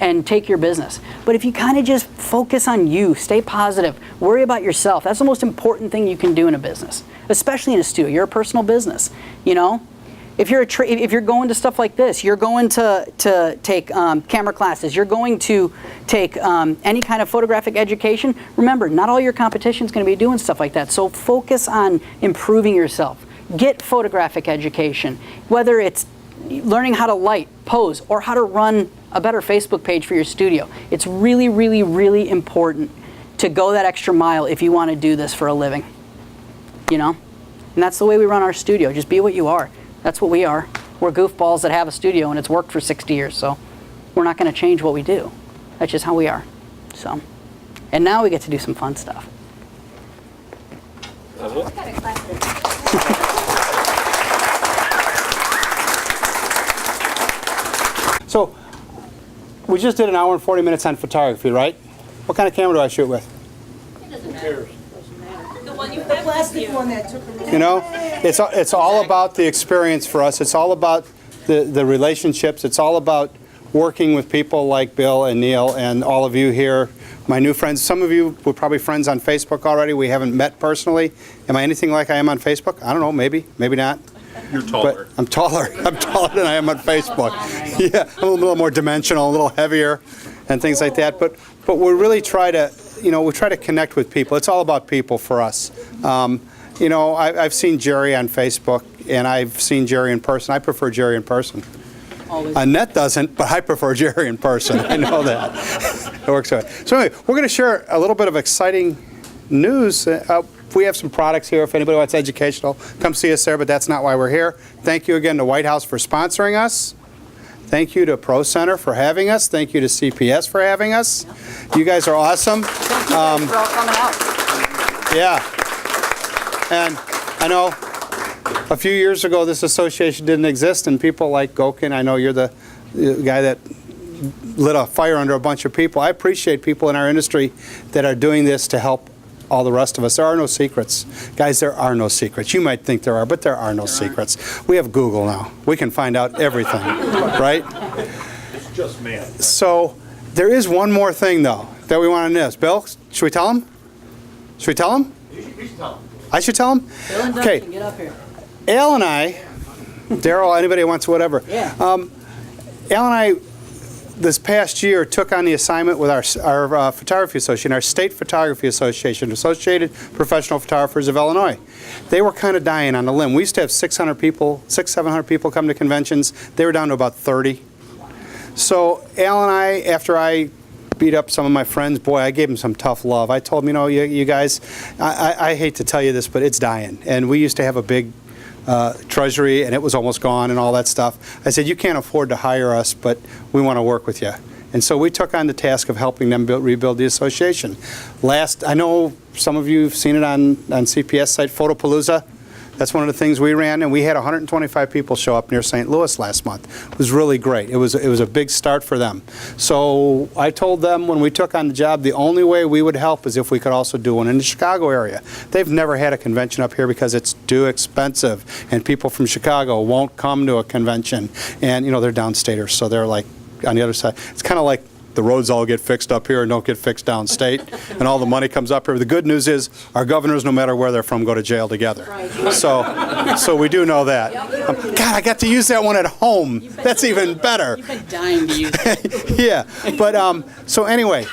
and take your business. But if you kind of just focus on you, stay positive, worry about yourself. That's the most important thing you can do in a business, especially in a studio. You're a personal business, you know? If you're going to stuff like this, you're going to take camera classes, you're going to take any kind of photographic education, remember, not all your competition is going to be doing stuff like that. So focus on improving yourself. Get photographic education, whether it's learning how to light, pose, or how to run a better Facebook page for your studio. It's really, really, really important to go that extra mile if you want to do this for a living. You know? And that's the way we run our studio. Just be what you are. That's what we are. We're goofballs that have a studio and it's worked for 60 years, so we're not going to change what we do. That's just how we are. So, and now we get to do some fun stuff. What kind of class is it? So, we just did an hour and 40 minutes on photography, right? What kind of camera do I shoot with? It doesn't matter. The one you The have plastic with you. one that took a You know, it's all about the experience for us. It's all about the relationships. It's all about working with people like Bill and Neil and all of you here, my new friends. Some of you were probably friends on Facebook already. We haven't met personally. Am I anything like I am on Facebook? I don't know, maybe not. You're taller. But I'm taller. I'm taller than I am on Facebook. Yeah, I'm a little more dimensional, a little heavier, and things like that. But we really try to, we try to connect with people. It's all about people for us. I've seen Jerry on Facebook, and I've seen Jerry in person. I prefer Jerry in person. Always. Annette doesn't, but I prefer Jerry in person. I know that. It works that way. So anyway, we're going to share a little bit of exciting news. We have some products here. If anybody wants educational, come see us there, but that's not why we're here. Thank you again to White House for sponsoring us. Thank you to Pro Center for having us. Thank you to CPS for having us. You guys are awesome. Thank you guys for all coming out. Yeah. And I know a few years ago this association didn't exist, and people like Gokin, I know you're the guy that lit a fire under a bunch of people. I appreciate people in our industry that are doing this to help all the rest of us. There are no secrets. Guys, there are no secrets. You might think there are, but there are no secrets. We have Google now. We can find out everything, right? It's just man. So there is one more thing, though, that we want to know. Bill, should we tell him? Should we tell him? You should tell them. I should tell him? Bill and Okay. Dustin, get up here. Al and I, Daryl, anybody wants whatever. Yeah. Al and I, this past year, took on the assignment with our photography association, our state photography association, Associated Professional Photographers of Illinois. They were kind of dying on the limb. We used to have 700 people come to conventions. They were down to about 30. So Al and I, after I beat up some of my friends, boy, I gave them some tough love. I told them, you guys, I hate to tell you this, but it's dying. And we used to have a big treasury, and it was almost gone and all that stuff. I said, you can't afford to hire us, but we want to work with you. And so we took on the task of helping them rebuild the association. I know some of you have seen it on CPS site, Photopalooza. That's one of the things we ran, and we had 125 people show up near St. Louis last month. It was really great. It was a big start for them. So I told them when we took on the job, the only way we would help is if we could also do one in the Chicago area. They've never had a convention up here because it's too expensive, and people from Chicago won't come to a convention. And, you know, they're downstaters, so they're like on the other side. It's kind of like the roads all get fixed up here and don't get fixed downstate, and all the money comes up here. The good news is our governors, no matter where they're from, go to jail together. So we do know that. God, I got to use that one at home. That's even better. You've been dying to use it. Yeah, but so anyway,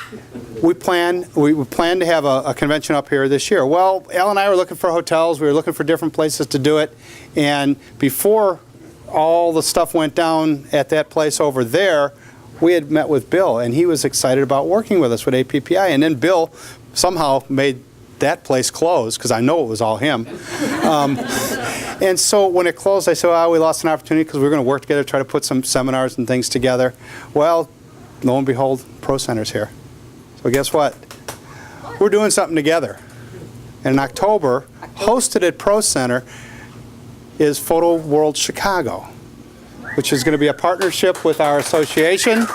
we plan to have a convention up here this year. Well, Al and I were looking for hotels. We were looking for different places to do it, and before all the stuff went down at that place over there, we had met with Bill, and he was excited about working with us with APPI. And then Bill somehow made that place close, because I know it was all him. And so when it closed, I said, well, we lost an opportunity because we were going to work together, try to put some seminars and things together. Well, lo and behold, Pro Center's here. So guess what? We're doing something together. And in October, hosted at Pro Center is Photo World Chicago, which is going to be a partnership with our association.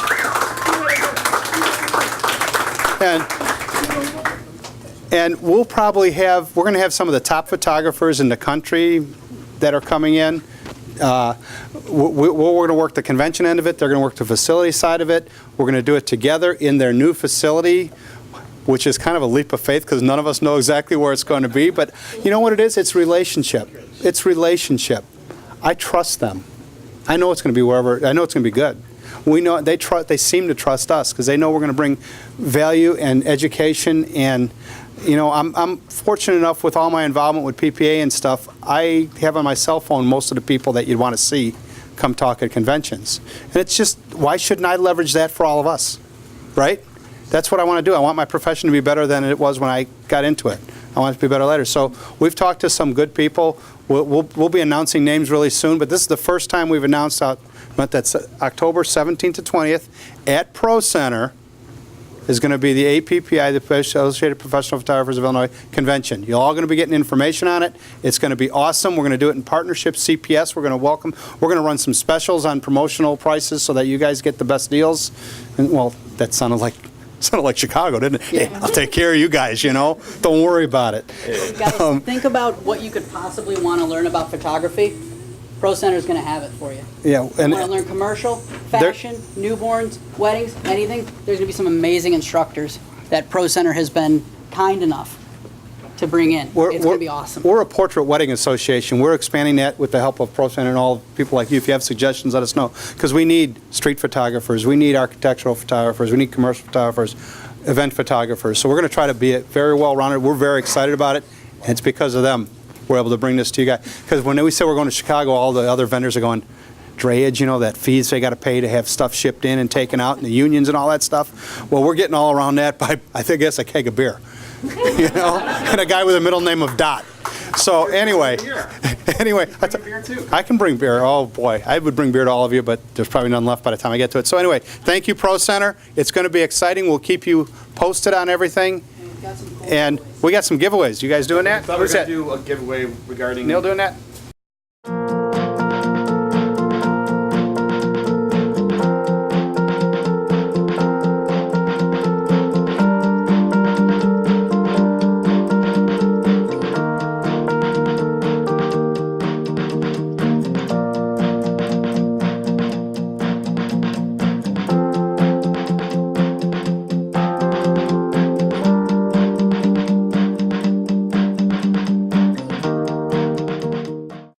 And we'll probably we're going to have some of the top photographers in the country that are coming in. We're going to work the convention end of it. They're going to work the facility side of it. We're going to do it together in their new facility, which is kind of a leap of faith because none of us know exactly where it's going to be. But you know what it is? It's relationship. It's relationship. I trust them. I know it's going to be wherever. I know it's going to be good. We know they seem to trust us because they know we're going to bring value and education. And you know, I'm fortunate enough with all my involvement with PPA and stuff. I have on my cell phone most of the people that you'd want to see come talk at conventions. And it's just, why shouldn't I leverage that for all of us, right? That's what I want to do. I want my profession to be better than it was when I got into it. I want it to be better later. So we've talked to some good people. We'll be announcing names really soon, but this is the first time we've announced that's October 17th to 20th at Pro Center is going to be the APPI, the Associated Professional Photographers of Illinois Convention. You're all going to be getting information on it. It's going to be awesome. We're going to do it in partnership. CPS, we're going to run some specials on promotional prices so that you guys get the best deals. And, well, that sounded like Chicago, didn't it? Yeah. Hey, I'll take care of you guys, you know? Don't worry about it. Guys, think about what you could possibly want to learn about photography. Pro Center's going to have it for you. Yeah, and You want to learn commercial, fashion, newborns, weddings, anything? There's going to be some amazing instructors that Pro Center has been kind enough to bring in. It's going to be awesome. We're a portrait wedding association. We're expanding that with the help of Pro Center and all people like you. If you have suggestions, let us know. Because we need street photographers, we need architectural photographers, we need commercial photographers, event photographers. So we're going to try to be very well-rounded. We're very excited about it, and it's because of them we're able to bring this to you guys. Because when we say we're going to Chicago, all the other vendors are going, drayage, you know, that fees they got to pay to have stuff shipped in and taken out, and the unions and all that stuff. Well, we're getting all around that by, I guess, a keg of beer, you know, and a guy with a middle name of Dot. So anyway, I can bring beer. Oh boy, I would bring beer to all of you, but there's probably none left by the time I get to it. So anyway, thank you, Pro Center. It's going to be exciting. We'll keep you posted on everything. And we got some giveaways. You guys doing that? I thought we were going to do a giveaway regarding Neil doing that?